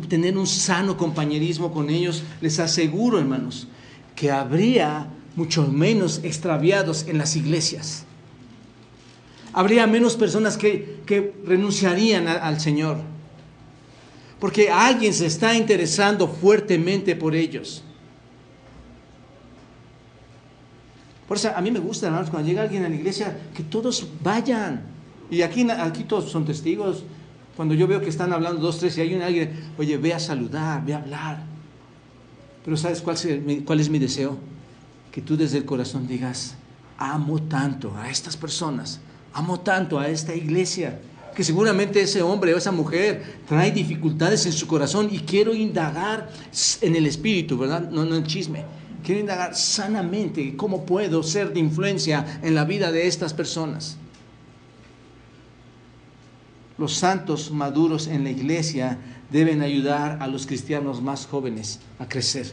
tener un sano compañerismo con ellos, les aseguro, hermanos, que habría mucho menos extraviados en las iglesias. Habría menos personas que renunciarían al Señor, porque alguien se está interesando fuertemente por ellos. Por eso a mí me gusta, hermanos, cuando llega alguien a la iglesia, que todos vayan. Y aquí todos son testigos. Cuando yo veo que están hablando 2, 3 y hay alguien, oye, ve a saludar, ve a hablar. Pero ¿sabes cuál es mi deseo? Que tú desde el corazón digas, amo tanto a estas personas, amo tanto a esta iglesia, que seguramente ese hombre o esa mujer trae dificultades en su corazón y quiero indagar en el espíritu, ¿verdad? No en chisme. Quiero indagar sanamente cómo puedo ser de influencia en la vida de estas personas. Los santos maduros en la iglesia deben ayudar a los cristianos más jóvenes a crecer.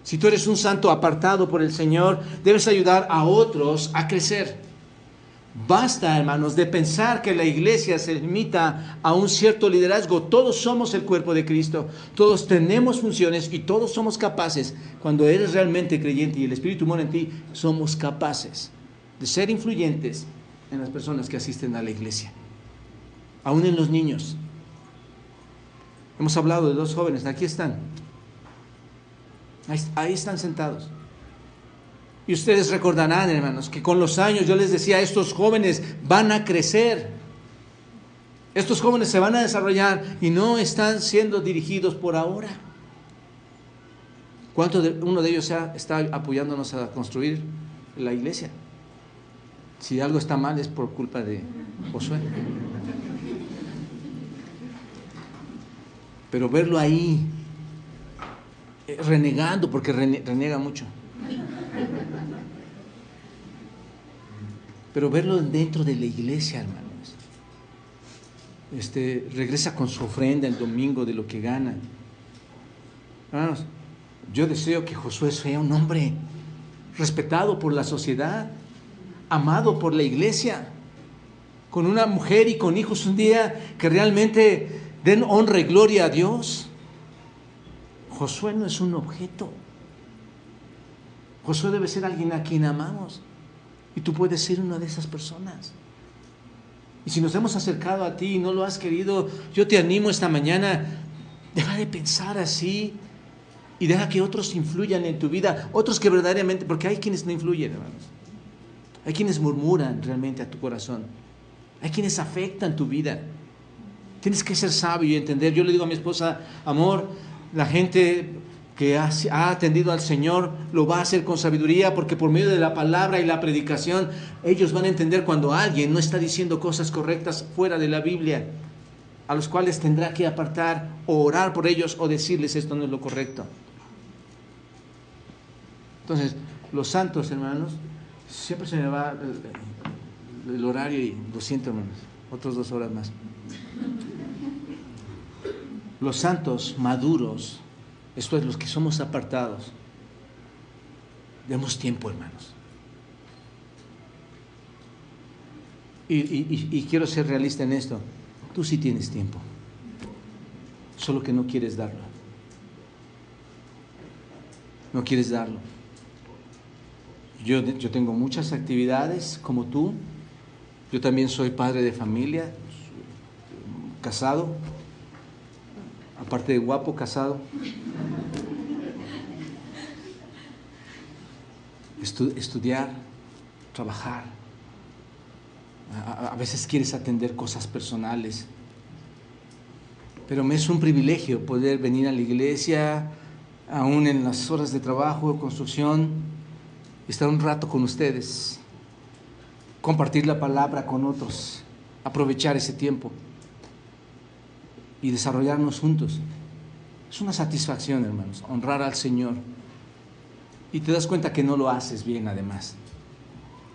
Si tú eres un santo apartado por el Señor, debes ayudar a otros a crecer. Basta, hermanos, de pensar que la iglesia se limita a un cierto liderazgo. Todos somos el cuerpo de Cristo, todos tenemos funciones y todos somos capaces. Cuando eres realmente creyente y el Espíritu mora en ti, somos capaces de ser influyentes en las personas que asisten a la iglesia, aún en los niños. Hemos hablado de 2 jóvenes, aquí están, ahí están sentados. Y ustedes recordarán, hermanos, que con los años yo les decía, estos jóvenes van a crecer, estos jóvenes se van a desarrollar y no están siendo dirigidos por ahora. Uno de ellos está apoyándonos a construir la iglesia? Si algo está mal es por culpa de Josué. Pero verlo ahí, renegando, porque reniega mucho. Pero verlo dentro de la iglesia, hermanos. Regresa con su ofrenda el domingo de lo que gana. Hermanos, yo deseo que Josué sea un hombre respetado por la sociedad, amado por la iglesia, con una mujer y con hijos un día que realmente den honra y gloria a Dios. Josué no es un objeto. Josué debe ser alguien a quien amamos. Y tú puedes ser una de esas personas. Y si nos hemos acercado a ti y no lo has querido, yo te animo esta mañana, deja de pensar así y deja que otros influyan en tu vida, otros que verdaderamente, porque hay quienes no influyen, hermanos. Hay quienes murmuran realmente a tu corazón. Hay quienes afectan tu vida. Tienes que ser sabio y entender. Yo le digo a mi esposa, amor, la gente que ha atendido al Señor lo va a hacer con sabiduría, porque por medio de la palabra y la predicación ellos van a entender cuando alguien no está diciendo cosas correctas fuera de la Biblia, a los cuales tendrá que apartar o orar por ellos o decirles esto no es lo correcto. Entonces, los santos, hermanos, siempre se me va el horario y lo siento, hermanos, otras 2 horas más. Los santos maduros, esto es, los que somos apartados, demos tiempo, hermanos. Y quiero ser realista en esto. Tú sí tienes tiempo, solo que no quieres darlo. No quieres darlo. Yo tengo muchas actividades como tú. Yo también soy padre de familia, casado, aparte de guapo, casado. Estudiar, trabajar. A veces quieres atender cosas personales. Pero me es un privilegio poder venir a la iglesia, aún en las horas de trabajo, construcción, estar un rato con ustedes, compartir la palabra con otros, aprovechar ese tiempo y desarrollarnos juntos. Es una satisfacción, hermanos, honrar al Señor. Y te das cuenta que no lo haces bien además,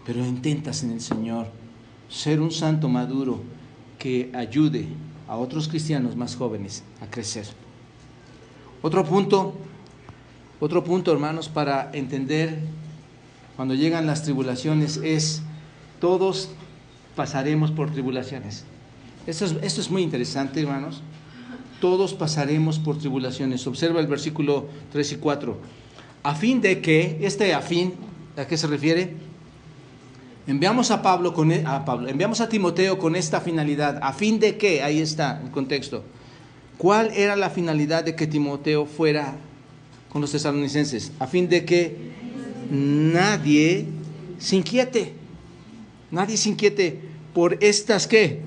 pero intentas en el Señor ser un santo maduro que ayude a otros cristianos más jóvenes a crecer. Otro punto, hermanos, para entender cuando llegan las tribulaciones es: todos pasaremos por tribulaciones. Esto es muy interesante, hermanos. Todos pasaremos por tribulaciones. Observa el versículo 3 y 4. A fin de que, ¿a qué se refiere? Enviamos a Timoteo con esta finalidad. A fin de que, ahí está el contexto. ¿Cuál era la finalidad de que Timoteo fuera con los tesalonicenses? A fin de que nadie se inquiete. Nadie se inquiete por estas, ¿qué?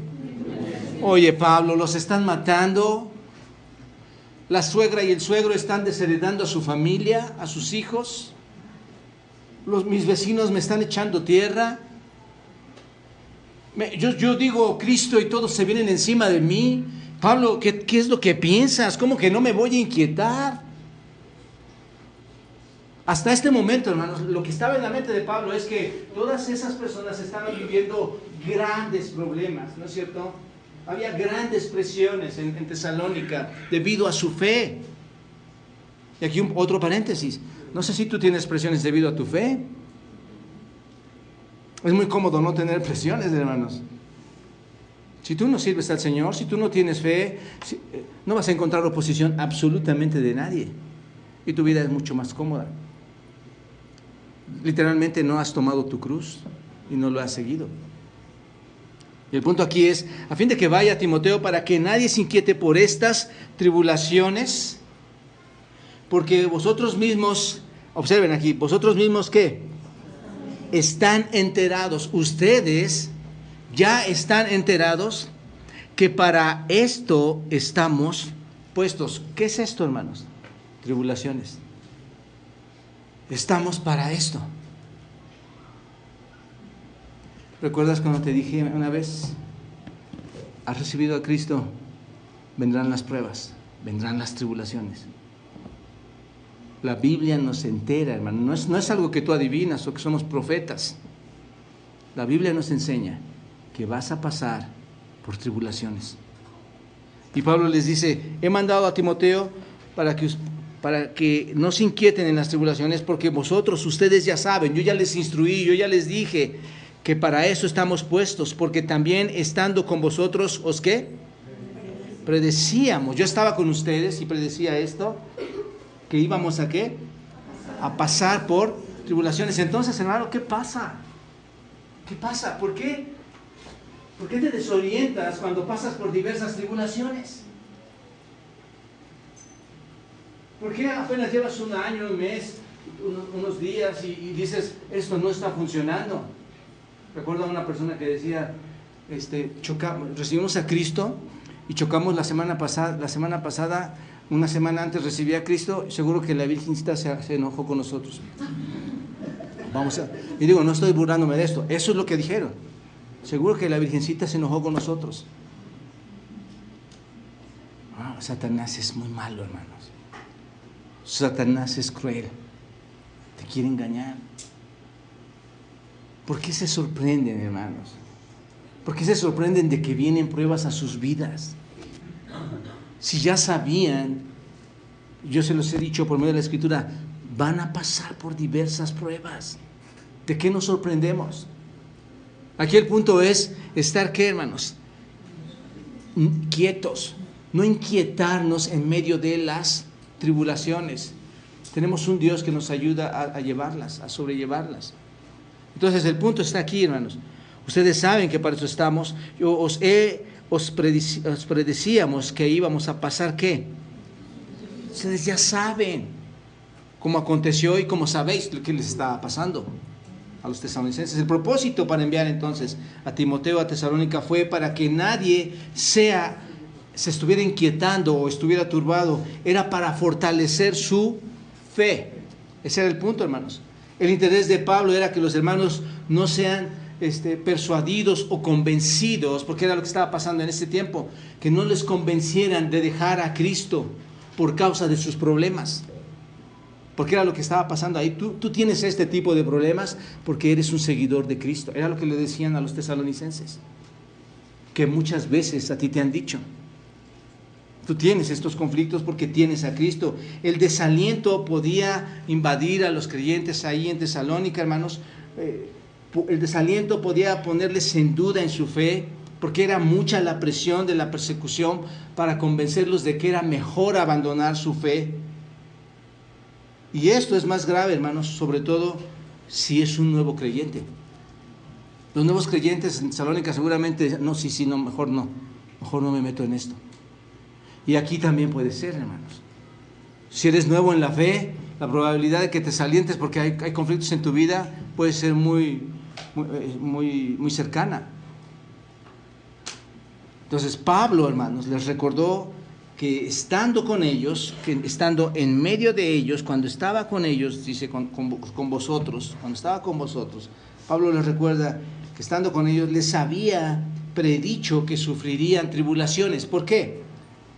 Oye, Pablo, los están matando. La suegra y el suegro están desheredando a su familia, a sus hijos. Mis vecinos me están echando tierra. Yo digo Cristo y todos se vienen encima de mí. Pablo, ¿qué es lo que piensas? ¿Cómo que no me voy a inquietar? Hasta este momento, hermanos, lo que estaba en la mente de Pablo es que todas esas personas estaban viviendo grandes problemas, ¿no es cierto? Había grandes presiones en Tesalónica debido a su fe. Y aquí otro paréntesis. No sé si tú tienes presiones debido a tu fe. Es muy cómodo no tener presiones, hermanos. Si tú no sirves al Señor, si tú no tienes fe, no vas a encontrar oposición absolutamente de nadie. Y tu vida es mucho más cómoda. Literalmente no has tomado tu cruz y no lo has seguido. Y el punto aquí es, a fin de que vaya Timoteo para que nadie se inquiete por estas tribulaciones, porque vosotros mismos, observen aquí, vosotros mismos ¿qué? Están enterados, ustedes ya están enterados que para esto estamos puestos. ¿Qué es esto, hermanos? Tribulaciones. Estamos para esto. ¿Recuerdas cuando te dije una vez? Has recibido a Cristo, vendrán las pruebas, vendrán las tribulaciones. La Biblia nos entera, hermano. No es algo que tú adivinas o que somos profetas. La Biblia nos enseña que vas a pasar por tribulaciones. Y Pablo les dice, he mandado a Timoteo para que no se inquieten en las tribulaciones, porque ustedes ya saben, yo ya les instruí, yo ya les dije que para eso estamos puestos, porque también estando con vosotros, ¿os qué? Predecíamos, yo estaba con ustedes y predecía esto, que íbamos a ¿qué? A pasar por tribulaciones. Entonces, hermano, ¿qué pasa? ¿Qué pasa? ¿Por qué te desorientas cuando pasas por diversas tribulaciones? ¿Por qué apenas llevas un año, un mes, unos días y dices, esto no está funcionando? Recuerdo a una persona que decía, recibimos a Cristo y chocamos la semana pasada, una semana antes recibí a Cristo, seguro que la Virgencita se enojó con nosotros. Y digo, no estoy burlándome de esto, eso es lo que dijeron. Seguro que la Virgencita se enojó con nosotros. Satanás es muy malo, hermanos. Satanás es cruel, te quiere engañar. ¿Por qué se sorprenden, hermanos? ¿Por qué se sorprenden de que vienen pruebas a sus vidas? Si ya sabían, yo se los he dicho por medio de la Escritura, van a pasar por diversas pruebas. ¿De qué nos sorprendemos? Aquí el punto es estar, ¿qué, hermanos? Quietos, no inquietarnos en medio de las tribulaciones. Tenemos un Dios que nos ayuda a llevarlas, a sobrellevarlas. Entonces el punto está aquí, hermanos. Ustedes saben que para eso estamos. Os predecíamos que íbamos a pasar, ¿qué? Ustedes ya saben cómo aconteció y cómo sabéis lo que les estaba pasando a los tesalonicenses. El propósito para enviar entonces a Timoteo a Tesalónica fue para que nadie se estuviera inquietando o estuviera turbado. Era para fortalecer su fe. Ese era el punto, hermanos. El interés de Pablo era que los hermanos no sean persuadidos o convencidos, porque era lo que estaba pasando en ese tiempo, que no les convencieran de dejar a Cristo por causa de sus problemas, porque era lo que estaba pasando ahí. Tú tienes este tipo de problemas porque eres un seguidor de Cristo. Era lo que le decían a los tesalonicenses, que muchas veces a ti te han dicho. Tú tienes estos conflictos porque tienes a Cristo. El desaliento podía invadir a los creyentes ahí en Tesalónica, hermanos. El desaliento podía ponerles en duda en su fe, porque era mucha la presión de la persecución para convencerlos de que era mejor abandonar su fe. Y esto es más grave, hermanos, sobre todo si es un nuevo creyente. Los nuevos creyentes en Tesalónica seguramente, no, mejor no me meto en esto. Y aquí también puede ser, hermanos. Si eres nuevo en la fe, la probabilidad de que te salientes porque hay conflictos en tu vida puede ser muy cercana. Entonces Pablo, hermanos, les recordó que estando con ellos, que estando en medio de ellos, cuando estaba con ellos, dice con vosotros, cuando estaba con vosotros, Pablo les recuerda que estando con ellos les había predicho que sufrirían tribulaciones. ¿Por qué?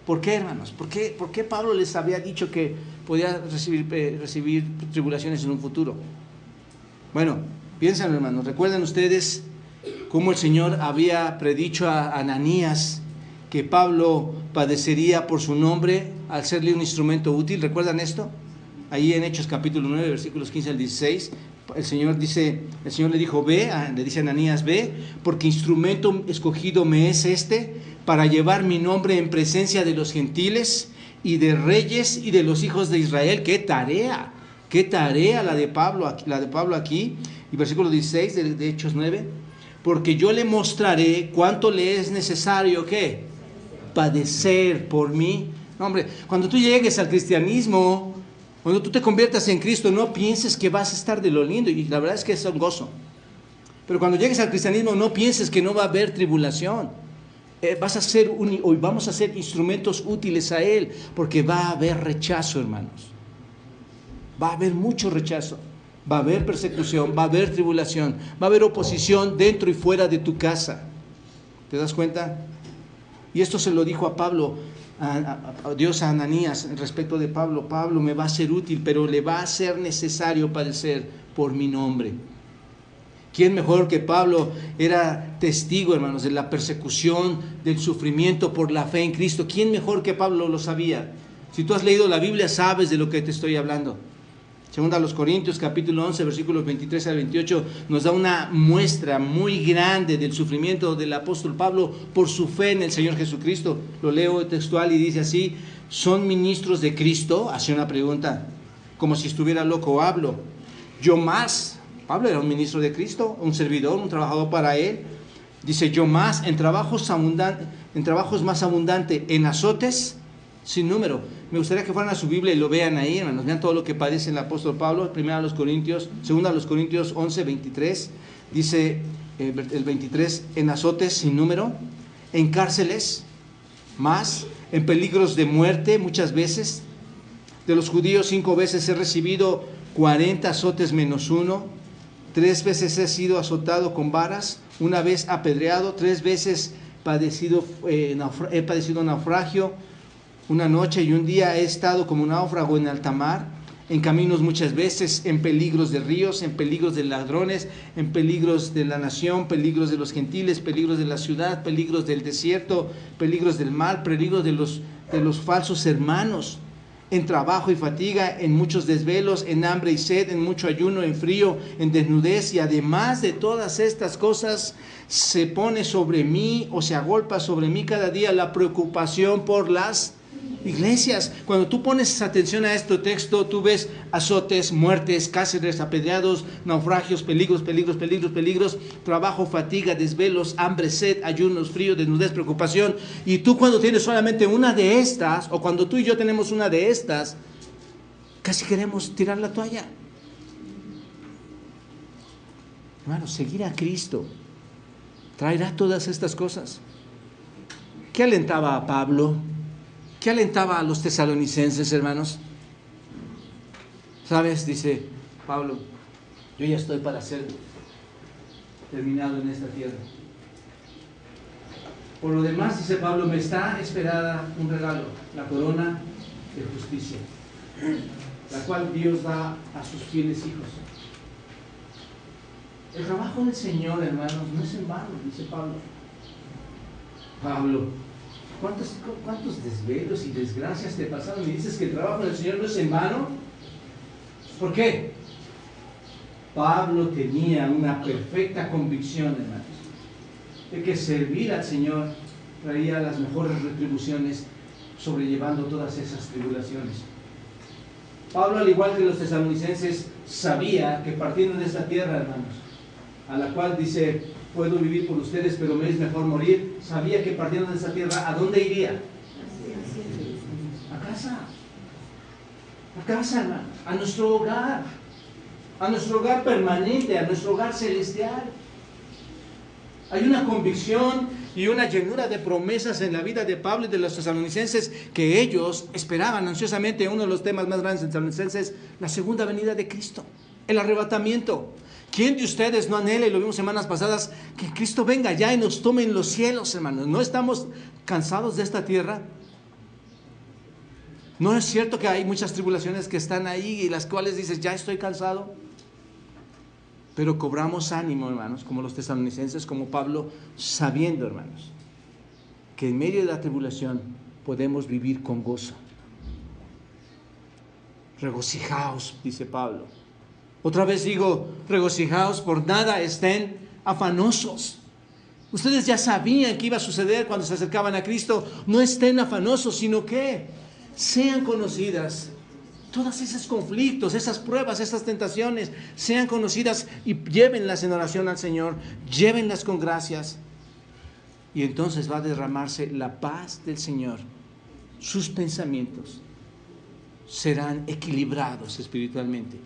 ¿Por qué, hermanos? ¿Por qué Pablo les había dicho que podía recibir tribulaciones en un futuro? Bueno, piensen, hermanos, recuerden ustedes cómo el Señor había predicho a Ananías que Pablo padecería por su nombre al serle un instrumento útil. ¿Recuerdan esto? Ahí en Hechos capítulo 9, versículos 15 al 16, el Señor le dijo, le dice a Ananías, ve, porque instrumento escogido me es para llevar mi nombre en presencia de los gentiles y de reyes y de los hijos de Israel. ¡Qué tarea la de Pablo aquí! Y versículo 16 de Hechos 9, porque yo le mostraré cuánto le es necesario, ¿qué? Padecer por mí. No, hombre, cuando tú llegues al cristianismo, cuando tú te conviertas en Cristo, no pienses que vas a estar de lo lindo, y la verdad es que es un gozo. Pero cuando llegues al cristianismo, no pienses que no va a haber tribulación. Vamos a ser instrumentos útiles a Él, porque va a haber rechazo, hermanos. Va a haber mucho rechazo. Va a haber persecución, va a haber tribulación, va a haber oposición dentro y fuera de tu casa. ¿Te das cuenta? Y esto se lo dijo a Pablo, a Dios a Ananías respecto de Pablo. Pablo me va a ser útil, pero le va a ser necesario padecer por mi nombre. ¿Quién mejor que Pablo era testigo, hermanos, de la persecución, del sufrimiento por la fe en Cristo? ¿Quién mejor que Pablo lo sabía? Si tú has leído la Biblia, sabes de lo que te estoy hablando. Segunda a los Corintios, capítulo 11, versículos 23 al 28, nos da una muestra muy grande del sufrimiento del apóstol Pablo por su fe en el Señor Jesucristo. Lo leo textual y dice así: ¿son ministros de Cristo? Hace una pregunta, como si estuviera loco. Hablo. Yo más. Pablo era un ministro de Cristo, un servidor, un trabajador para Él. Dice, yo más, en trabajos más abundante, en azotes sin número. Me gustaría que fueran a su Biblia y lo vean ahí, hermanos. Vean todo lo que padece el apóstol Pablo. Primera a los Corintios, segunda a los Corintios 11, 23. Dice el 23, en azotes sin número, en cárceles más, en peligros de muerte muchas veces. De los judíos 5 veces he recibido 40 azotes menos uno. 3 veces he sido azotado con varas, 1 vez apedreado, 3 veces he padecido naufragio. 1 noche y 1 día he estado como náufrago en alta mar, en caminos muchas veces, en peligros de ríos, en peligros de ladrones, en peligros de la nación, peligros de los gentiles, peligros de la ciudad, peligros del desierto, peligros del mar, peligros de los falsos hermanos, en trabajo y fatiga, en muchos desvelos, en hambre y sed, en mucho ayuno, en frío, en desnudez, y además de todas estas cosas se pone sobre mí o se agolpa sobre mí cada día la preocupación por las Iglesias, cuando tú pones atención a este texto, tú ves azotes, muertes, cárceles, apedreados, naufragios, peligros, trabajo, fatiga, desvelos, hambre, sed, ayunos, frío, desnudez, preocupación. Y tú cuando tienes solamente una de estas, o cuando tú y yo tenemos una de estas, casi queremos tirar la toalla. Hermano, seguir a Cristo traerá todas estas cosas. ¿Qué alentaba a Pablo? ¿Qué alentaba a los tesalonicenses, hermanos? ¿Sabes? Dice Pablo, yo ya estoy para ser terminado en esta tierra. Por lo demás, dice Pablo, me está esperada un regalo, la corona de justicia, la cual Dios da a sus fieles hijos. El trabajo del Señor, hermanos, no es en vano, dice Pablo. Pablo, ¿cuántos desvelos y desgracias te pasaron y dices que el trabajo del Señor no es en vano? ¿Por qué? Pablo tenía una perfecta convicción, hermanos, de que servir al Señor traía las mejores retribuciones, sobrellevando todas esas tribulaciones. Pablo, al igual que los tesalonicenses, sabía que partiendo de esta tierra, hermanos, a la cual dice, puedo vivir por ustedes, pero me es mejor morir, sabía que partiendo de esta tierra, ¿a dónde iría? A casa, hermano, a nuestro hogar permanente, a nuestro hogar celestial. Hay una convicción y una llenura de promesas en la vida de Pablo y de los tesalonicenses que ellos esperaban ansiosamente. Uno de los temas más grandes de los tesalonicenses, la segunda venida de Cristo, el arrebatamiento. ¿Quién de ustedes no anhela, y lo vimos semanas pasadas, que Cristo venga ya y nos tome en los cielos, hermanos? ¿No estamos cansados de esta tierra? ¿No es cierto que hay muchas tribulaciones que están ahí y las cuales dices, ya estoy cansado? Pero cobramos ánimo, hermanos, como los tesalonicenses, como Pablo, sabiendo, hermanos, que en medio de la tribulación podemos vivir con gozo. Regocijaos, dice Pablo. Otra vez digo, regocijaos, por nada estén afanosos. Ustedes ya sabían que iba a suceder cuando se acercaban a Cristo. No estén afanosos, sino que sean conocidas todas esos conflictos, esas pruebas, esas tentaciones, sean conocidas y llévenlas en oración al Señor, llévenlas con gracias. Y entonces va a derramarse la paz del Señor. Sus pensamientos serán equilibrados espiritualmente.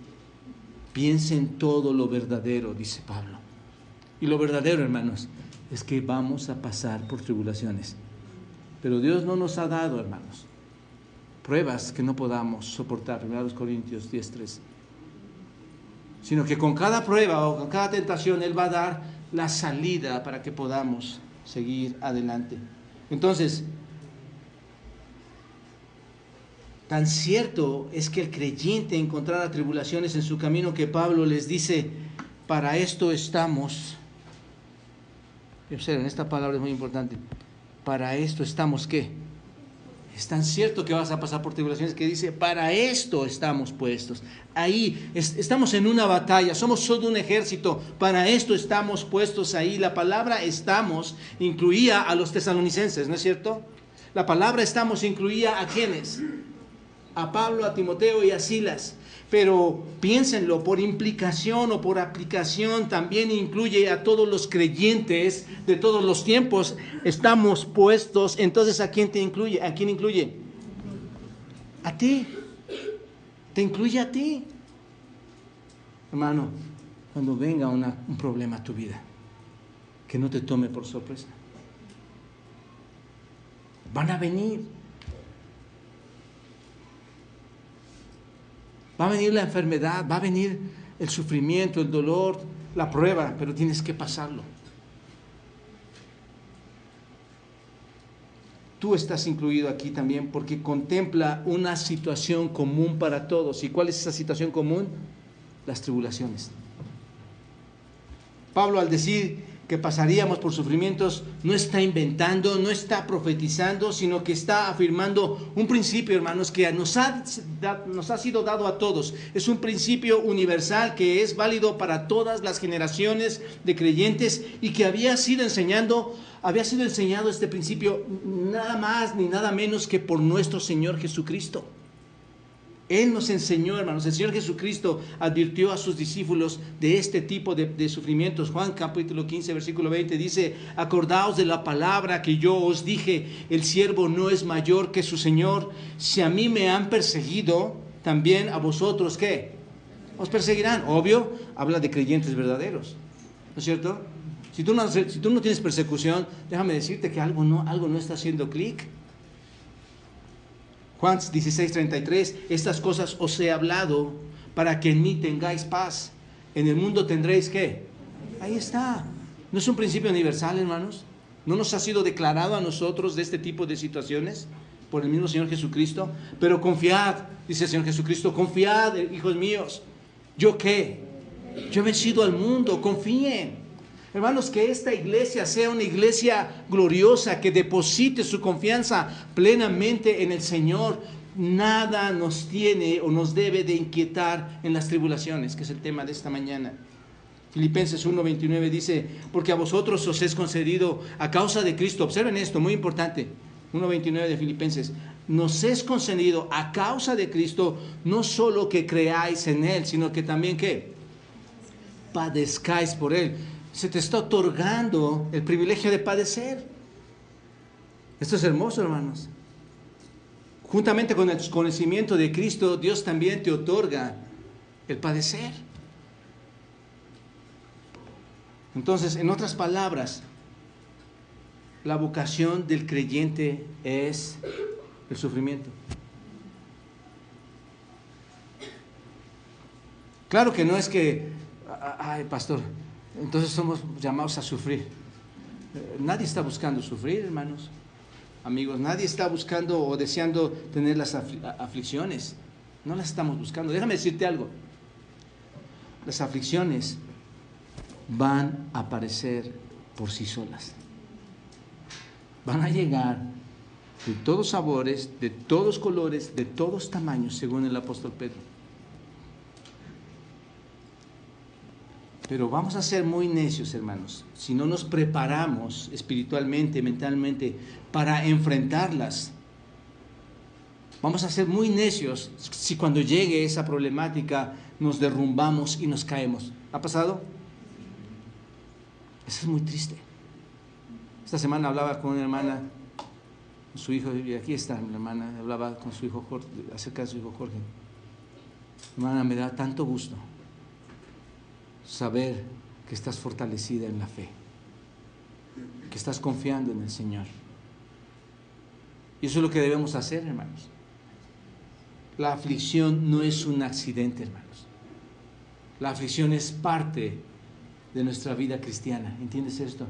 Piensen todo lo verdadero, dice Pablo. Y lo verdadero, hermanos, es que vamos a pasar por tribulaciones. Pero Dios no nos ha dado, hermanos, pruebas que no podamos soportar. 1 Corintios 10:3. Sino que con cada prueba o con cada tentación Él va a dar la salida para que podamos seguir adelante. Entonces, tan cierto es que el creyente encontrará tribulaciones en su camino que Pablo les dice, para esto estamos. Observen, esta palabra es muy importante. Para esto estamos, ¿qué? Es tan cierto que vas a pasar por tribulaciones que dice, para esto estamos puestos. Ahí estamos en una batalla, somos todo un ejército, para esto estamos puestos ahí. La palabra estamos incluía a los tesalonicenses, ¿no es cierto? La palabra estamos incluía a ¿quiénes? A Pablo, a Timoteo y a Silas. Pero piénsenlo, por implicación o por aplicación también incluye a todos los creyentes de todos los tiempos. Estamos puestos. Entonces, ¿a quién te incluye? ¿A quién incluye? A ti. Te incluye a ti. Hermano, cuando venga un problema a tu vida, que no te tome por sorpresa. Van a venir. Va a venir la enfermedad, va a venir el sufrimiento, el dolor, la prueba, pero tienes que pasarlo. Tú estás incluido aquí también porque contempla una situación común para todos. ¿Y cuál es esa situación común? Las tribulaciones. Pablo, al decir que pasaríamos por sufrimientos, no está inventando, no está profetizando, sino que está afirmando un principio, hermanos, que nos ha sido dado a todos. Es un principio universal que es válido para todas las generaciones de creyentes y que había sido enseñado este principio nada más ni nada menos que por nuestro Señor Jesucristo. Él nos enseñó, hermanos, el Señor Jesucristo advirtió a sus discípulos de este tipo de sufrimientos. Juan capítulo 15, versículo 20 dice: acordaos de la palabra que yo os dije, el siervo no es mayor que su Señor. Si a mí me han perseguido, también a vosotros, ¿qué? Os perseguirán. Obvio, habla de creyentes verdaderos, ¿no es cierto? Si tú no tienes persecución, déjame decirte que algo no está haciendo clic. Juan 16:33, estas cosas os he hablado para que en mí tengáis paz. En el mundo tendréis ¿qué? Ahí está. ¿No es un principio universal, hermanos? ¿No nos ha sido declarado a nosotros de este tipo de situaciones por el mismo Señor Jesucristo? Pero confiad, dice el Señor Jesucristo, confiad, hijos míos. ¿Yo qué? Yo he vencido al mundo, confíen. Hermanos, que esta iglesia sea una iglesia gloriosa, que deposite su confianza plenamente en el Señor. Nada nos tiene o nos debe de inquietar en las tribulaciones, que es el tema de esta mañana. Filipenses 1:29 dice: porque a vosotros os es concedido a causa de Cristo. Observen esto, muy importante. 1:29 de Filipenses. Nos es concedido a causa de Cristo, no solo que creáis en Él, sino que también ¿qué? Padezcáis por Él. Se te está otorgando el privilegio de padecer. Esto es hermoso, hermanos. Juntamente con el conocimiento de Cristo, Dios también te otorga el padecer. Entonces, en otras palabras, la vocación del creyente es el sufrimiento. Claro que no es que, ay, pastor, entonces somos llamados a sufrir. Nadie está buscando sufrir, hermanos, amigos. Nadie está buscando o deseando tener las aflicciones. No las estamos buscando. Déjame decirte algo. Las aflicciones van a aparecer por sí solas. Van a llegar de todos sabores, de todos colores, de todos tamaños, según el apóstol Pedro. Pero vamos a ser muy necios, hermanos, si no nos preparamos espiritualmente, mentalmente, para enfrentarlas. Vamos a ser muy necios si cuando llegue esa problemática nos derrumbamos y nos caemos. ¿Ha pasado? Eso es muy triste. Esta semana hablaba con una hermana, su hijo, y aquí está mi hermana, hablaba con su hijo Jorge, acerca de su hijo Jorge. Hermana, me da tanto gusto saber que estás fortalecida en la fe, que estás confiando en el Señor. Y eso es lo que debemos hacer, hermanos. La aflicción no es un accidente, hermanos. La aflicción es parte de nuestra vida cristiana. ¿Entiendes esto?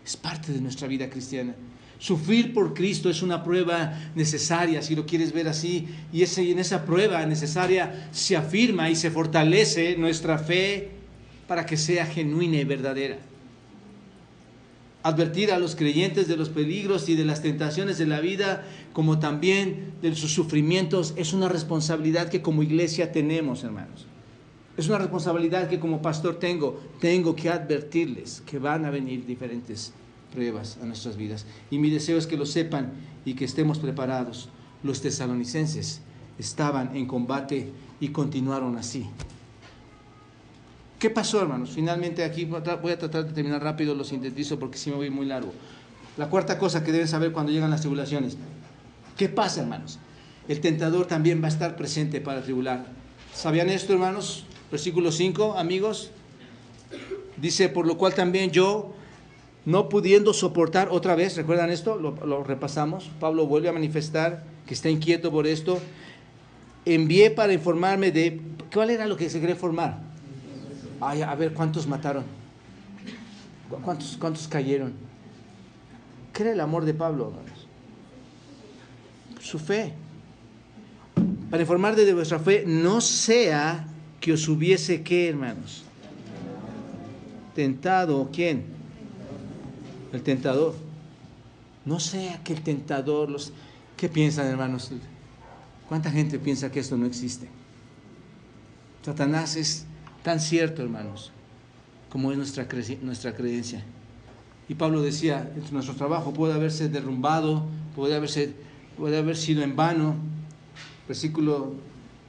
Es parte de nuestra vida cristiana. Sufrir por Cristo es una prueba necesaria, si lo quieres ver así, y en esa prueba necesaria se afirma y se fortalece nuestra fe para que sea genuina y verdadera. Advertir a los creyentes de los peligros y de las tentaciones de la vida, como también de sus sufrimientos, es una responsabilidad que como iglesia tenemos, hermanos. Es una responsabilidad que como pastor tengo que advertirles que van a venir diferentes pruebas a nuestras vidas. Y mi deseo es que lo sepan y que estemos preparados. Los tesalonicenses estaban en combate y continuaron así. ¿Qué pasó, hermanos? Finalmente aquí voy a tratar de terminar rápido, lo sintetizo porque si me voy muy largo. La cuarta cosa que deben saber cuando llegan las tribulaciones. ¿Qué pasa, hermanos? El tentador también va a estar presente para tribular. ¿Sabían esto, hermanos? Versículo 5, amigos. Dice, por lo cual también yo, no pudiendo soportar otra vez, ¿recuerdan esto? Lo repasamos. Pablo vuelve a manifestar que está inquieto por esto. Envié para informarme de, ¿cuál era lo que se quería formar? Ay, a ver, ¿cuántos mataron? ¿Cuántos cayeron? ¿Qué era el amor de Pablo, hermanos? Su fe. Para informar de vuestra fe, no sea que os hubiese, ¿qué, hermanos? Tentado, ¿quién? El tentador. No sea que el tentador ¿Qué piensan, hermanos? ¿Cuánta gente piensa que esto no existe? Satanás es tan cierto, hermanos, como es nuestra creencia. Y Pablo decía, nuestro trabajo puede haberse derrumbado, puede haber sido en vano. Versículo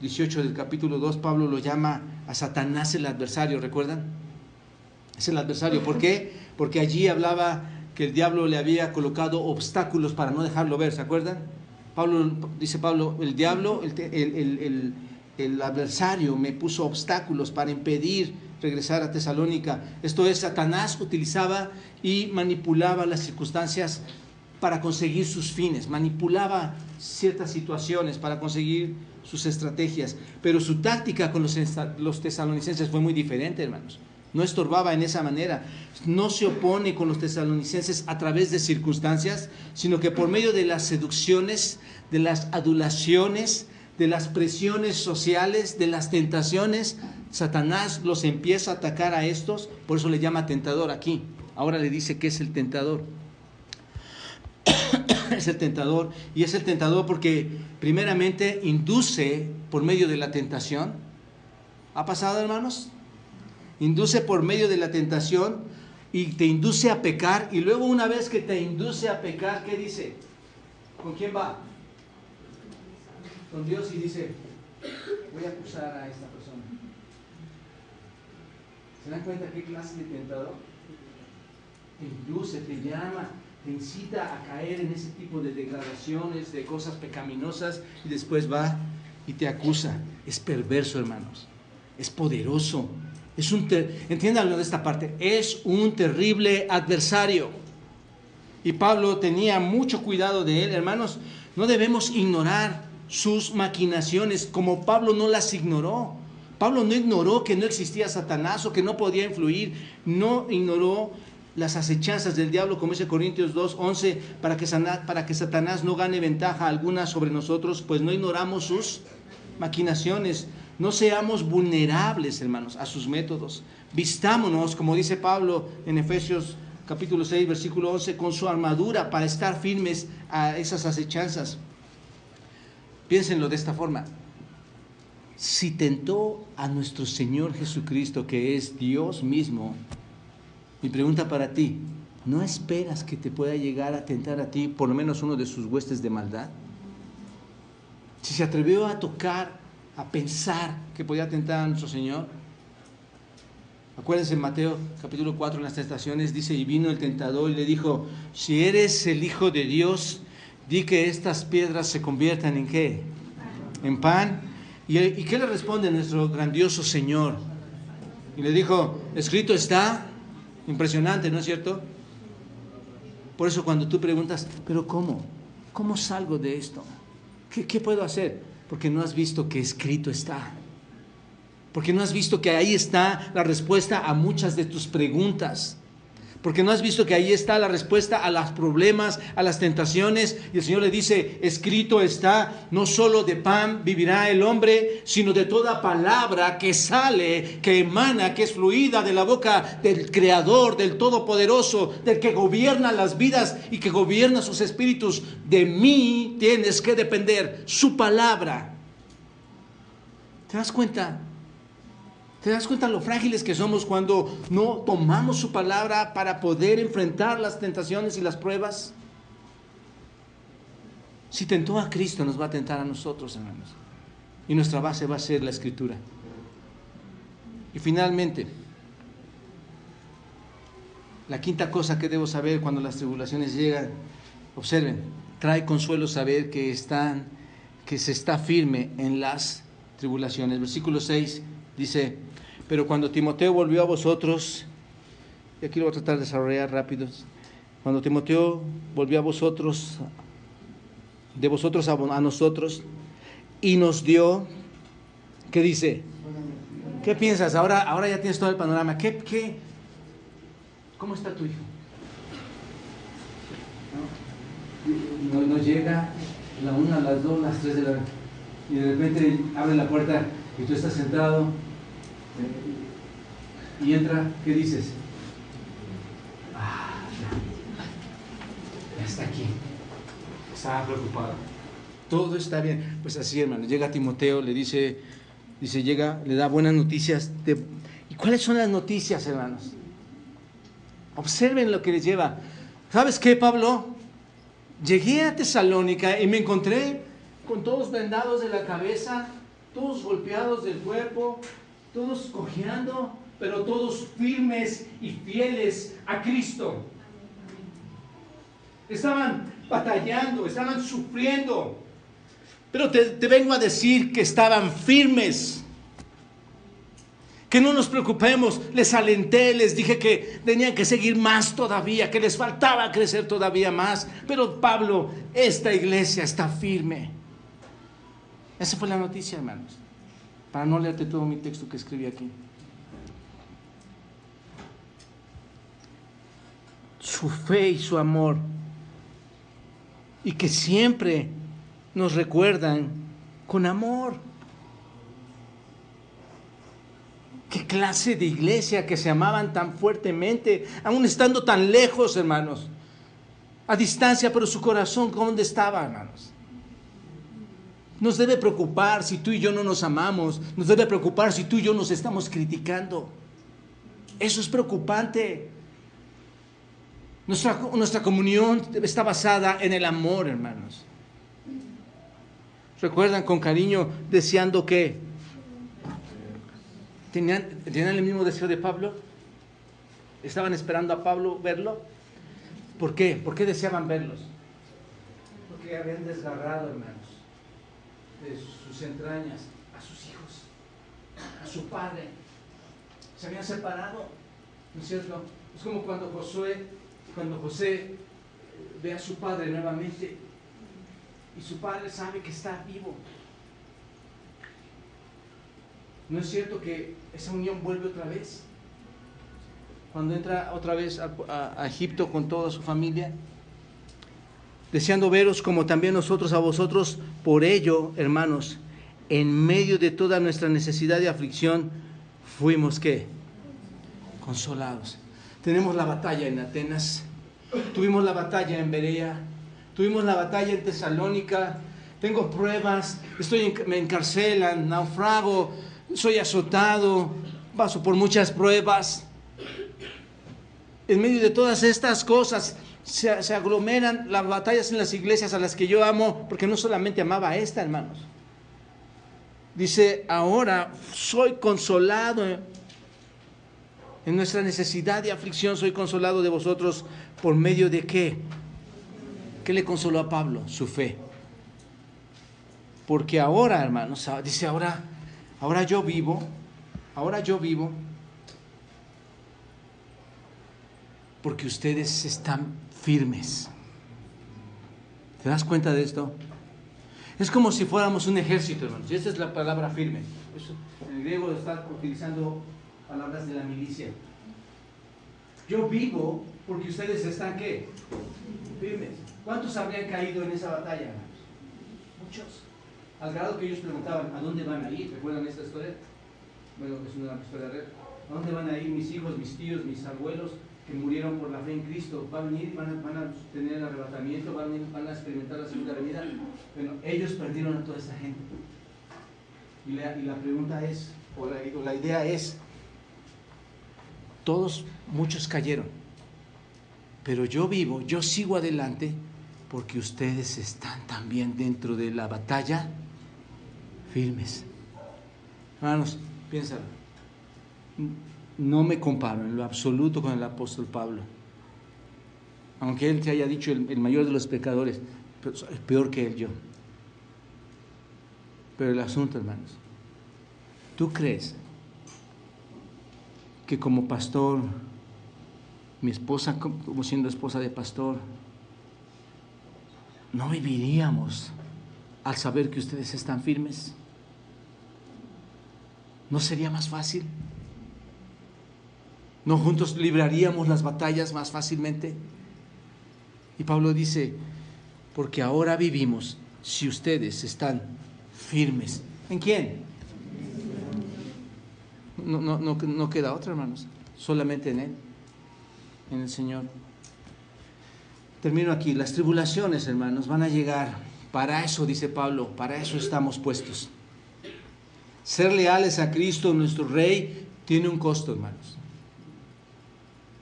18 del capítulo 2, Pablo lo llama a Satanás el adversario, ¿recuerdan? Es el adversario. ¿Por qué? Porque allí hablaba que el diablo le había colocado obstáculos para no dejarlo ver, ¿se acuerdan? Dice Pablo, el diablo, el adversario me puso obstáculos para impedir regresar a Tesalónica. Esto es, Satanás utilizaba y manipulaba las circunstancias para conseguir sus fines, manipulaba ciertas situaciones para conseguir sus estrategias, pero su táctica con los tesalonicenses fue muy diferente, hermanos. No estorbaba en esa manera, no se opone con los tesalonicenses a través de circunstancias, sino que por medio de las seducciones, de las adulaciones, de las presiones sociales, de las tentaciones, Satanás los empieza a atacar a estos, por eso le llama tentador aquí. Ahora le dice que es el tentador. Es el tentador, y es el tentador porque primeramente induce por medio de la tentación. ¿Ha pasado, hermanos? Induce por medio de la tentación y te induce a pecar, y luego una vez que te induce a pecar, ¿qué dice? ¿Con quién va? Con Dios, y dice, voy a acusar a esta persona. ¿Se dan cuenta qué clase de tentador? Te induce, te llama, te incita a caer en ese tipo de degradaciones, de cosas pecaminosas, y después va y te acusa. Es perverso, hermanos, es poderoso. Entiéndanlo de esta parte, es un terrible adversario. Y Pablo tenía mucho cuidado de él, hermanos. No debemos ignorar sus maquinaciones, como Pablo no las ignoró. Pablo no ignoró que no existía Satanás o que no podía influir, no ignoró las acechanzas del diablo, como dice Corintios 2:11, para que Satanás no gane ventaja alguna sobre nosotros, pues no ignoramos sus maquinaciones. No seamos vulnerables, hermanos, a sus métodos. Vistámonos, como dice Pablo en Efesios capítulo 6, versículo 11, con su armadura para estar firmes a esas acechanzas. Piénsenlo de esta forma. Si tentó a nuestro Señor Jesucristo, que es Dios mismo, mi pregunta para ti, ¿no esperas que te pueda llegar a tentar a ti por lo menos uno de sus huestes de maldad? Si se atrevió a tocar, a pensar que podía tentar a nuestro Señor. Acuérdense en Mateo capítulo 4, en las tentaciones, dice, y vino el tentador y le dijo, si eres el Hijo de Dios, di que estas piedras se conviertan ¿en qué? En pan. ¿Y qué le responde nuestro grandioso Señor? Y le dijo, escrito está. Impresionante, ¿no es cierto? Por eso cuando tú preguntas, ¿pero cómo? ¿Cómo salgo de esto? ¿Qué puedo hacer? Porque no has visto que escrito está. Porque no has visto que ahí está la respuesta a muchas de tus preguntas. Porque no has visto que ahí está la respuesta a los problemas, a las tentaciones. Y el Señor le dice, escrito está, no solo de pan vivirá el hombre, sino de toda palabra que sale, que emana, que es fluida de la boca del Creador, del Todopoderoso, del que gobierna las vidas y que gobierna sus espíritus. De mí tienes que depender, su palabra. ¿Te das cuenta? ¿Te das cuenta lo frágiles que somos cuando no tomamos su palabra para poder enfrentar las tentaciones y las pruebas? Si tentó a Cristo, nos va a tentar a nosotros, hermanos. Y nuestra base va a ser la Escritura. Y finalmente, la quinta cosa que debo saber cuando las tribulaciones llegan, observen, trae consuelo saber que se está firme en las tribulaciones. Versículo 6 dice, pero cuando Timoteo volvió a vosotros, y aquí lo voy a tratar de desarrollar rápido, cuando Timoteo volvió a vosotros, de vosotros a nosotros, y nos dio, ¿qué dice? ¿Qué piensas? Ahora ya tienes todo el panorama. ¿Cómo está tu hijo? No llega la 1, las 2, las 3 de la tarde, y de repente abre la puerta y tú estás sentado y entra, ¿qué dices? está aquí. Estaba preocupado. Todo está bien. Pues así, hermano. Llega Timoteo, le dice, llega, le da buenas noticias. ¿Y cuáles son las noticias, hermanos? Observen lo que les lleva. ¿Sabes qué, Pablo? Llegué a Tesalónica y me encontré con todos vendados de la cabeza, todos golpeados del cuerpo, todos cojeando, pero todos firmes y fieles a Cristo. Estaban batallando, estaban sufriendo, pero te vengo a decir que estaban firmes. Que no nos preocupemos, les alenté, les dije que tenían que seguir más todavía, que les faltaba crecer todavía más. Pero Pablo, esta iglesia está firme. Esa fue la noticia, hermanos. Para no leerte todo mi texto que escribí aquí. Su fe y su amor. Y que siempre nos recuerdan con amor. ¿Qué clase de iglesia que se amaban tan fuertemente, aún estando tan lejos, hermanos? A distancia, pero su corazón, ¿dónde estaba, hermanos? Nos debe preocupar si tú y yo no nos amamos. Nos debe preocupar si tú y yo nos estamos criticando. Eso es preocupante. Nuestra comunión está basada en el amor, hermanos. ¿Recuerdan con cariño deseando que ¿Tenían el mismo deseo de Pablo? ¿Estaban esperando a Pablo verlo? ¿Por qué? ¿Por qué deseaban verlos? Porque habían desgarrado, hermanos, de sus entrañas a sus hijos, a su padre. Se habían separado, ¿no es cierto? Es como cuando José ve a su padre nuevamente y su padre sabe que está vivo. ¿No es cierto que esa unión vuelve otra vez? Cuando entra otra vez a Egipto con toda su familia, deseando veros como también nosotros a vosotros. Por ello, hermanos, en medio de toda nuestra necesidad y aflicción, fuimos ¿qué? Consolados. Tenemos la batalla en Atenas, tuvimos la batalla en Berea, tuvimos la batalla en Tesalónica. Tengo pruebas, me encarcelan, naufrago, soy azotado, paso por muchas pruebas. En medio de todas estas cosas se aglomeran las batallas en las iglesias a las que yo amo, porque no solamente amaba a esta, hermanos. Dice, ahora soy consolado en nuestra necesidad y aflicción, soy consolado de vosotros. ¿Por medio de qué? ¿Qué le consoló a Pablo? Su fe. Porque ahora, hermanos, dice ahora yo vivo porque ustedes están firmes. ¿Te das cuenta de esto? Es como si fuéramos un ejército, hermanos. Y esta es la palabra firme. En el griego está utilizando palabras de la milicia. Yo vivo porque ustedes están ¿qué? Firmes. ¿Cuántos habrían caído en esa batalla, hermanos? Muchos. Al grado que ellos preguntaban, ¿a dónde van a ir? ¿Recuerdan esta historia? Bueno, es una historia real. ¿A dónde van a ir mis hijos, mis tíos, mis abuelos que murieron por la fe en Cristo? ¿Van a venir? ¿Van a tener el arrebatamiento? ¿Van a experimentar la segunda venida? Bueno, ellos perdieron a toda esta gente. Y la pregunta es, o la idea es, muchos cayeron. Pero yo vivo, yo sigo adelante, porque ustedes están también dentro de la batalla firmes. Hermanos, piénsalo. No me comparo en lo absoluto con el apóstol Pablo. Aunque él te haya dicho el mayor de los pecadores, pero es peor que él yo. Pero el asunto, hermanos, ¿tú crees que como pastor, mi esposa como siendo esposa de pastor, no viviríamos al saber que ustedes están firmes? ¿No sería más fácil? ¿No juntos libraríamos las batallas más fácilmente? Y Pablo dice, porque ahora vivimos si ustedes están firmes. ¿En quién? No queda otra, hermanos. Solamente en Él, en el Señor. Termino aquí. Las tribulaciones, hermanos, van a llegar. Para eso, dice Pablo, para eso estamos puestos. Ser leales a Cristo, nuestro Rey, tiene un costo, hermanos.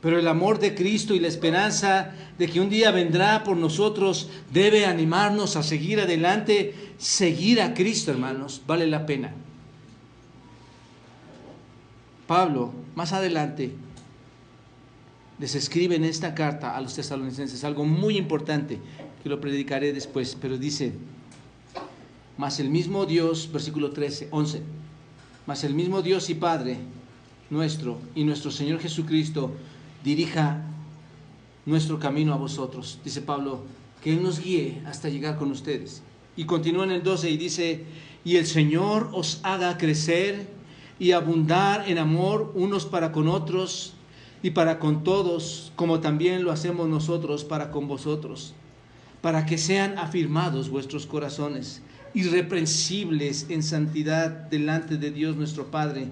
Pero el amor de Cristo y la esperanza de que un día vendrá por nosotros debe animarnos a seguir adelante. Seguir a Cristo, hermanos, vale la pena. Pablo, más adelante, les escribe en esta carta a los tesalonicenses algo muy importante, que lo predicaré después, pero dice: mas el mismo Dios, versículo 11, mas el mismo Dios y Padre nuestro y nuestro Señor Jesucristo dirija nuestro camino a vosotros. Dice Pablo, que Él nos guíe hasta llegar con ustedes. Y continúa en el 12 y dice: y el Señor os haga crecer y abundar en amor unos para con otros y para con todos, como también lo hacemos nosotros para con vosotros, para que sean afirmados vuestros corazones, irreprensibles en santidad delante de Dios nuestro Padre,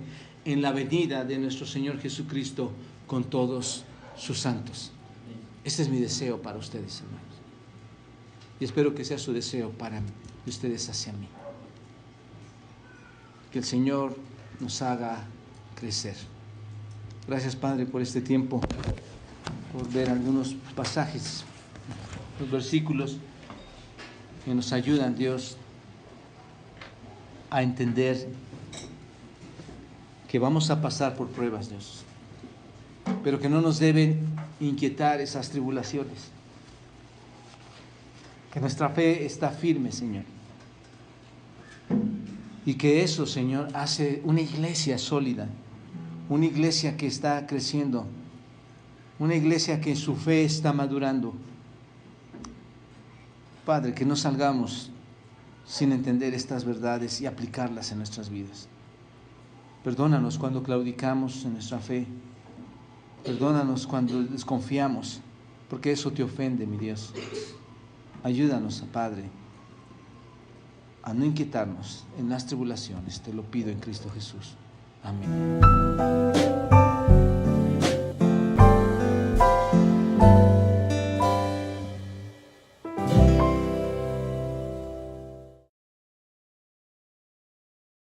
en la venida de nuestro Señor Jesucristo con todos sus santos. Este es mi deseo para ustedes, hermanos. Y espero que sea su deseo para ustedes hacia mí. Que el Señor nos haga crecer. Gracias, Padre, por este tiempo, por ver algunos pasajes, los versículos que nos ayudan, Dios, a entender que vamos a pasar por pruebas, Dios, pero que no nos deben inquietar esas tribulaciones. Que nuestra fe está firme, Señor. Y que eso, Señor, hace una iglesia sólida, una iglesia que está creciendo, una iglesia que en su fe está madurando. Padre, que no salgamos sin entender estas verdades y aplicarlas en nuestras vidas. Perdónanos cuando claudicamos en nuestra fe. Perdónanos cuando desconfiamos, porque eso te ofende, mi Dios. Ayúdanos, Padre, a no inquietarnos en las tribulaciones. Te lo pido en Cristo Jesús. Amén.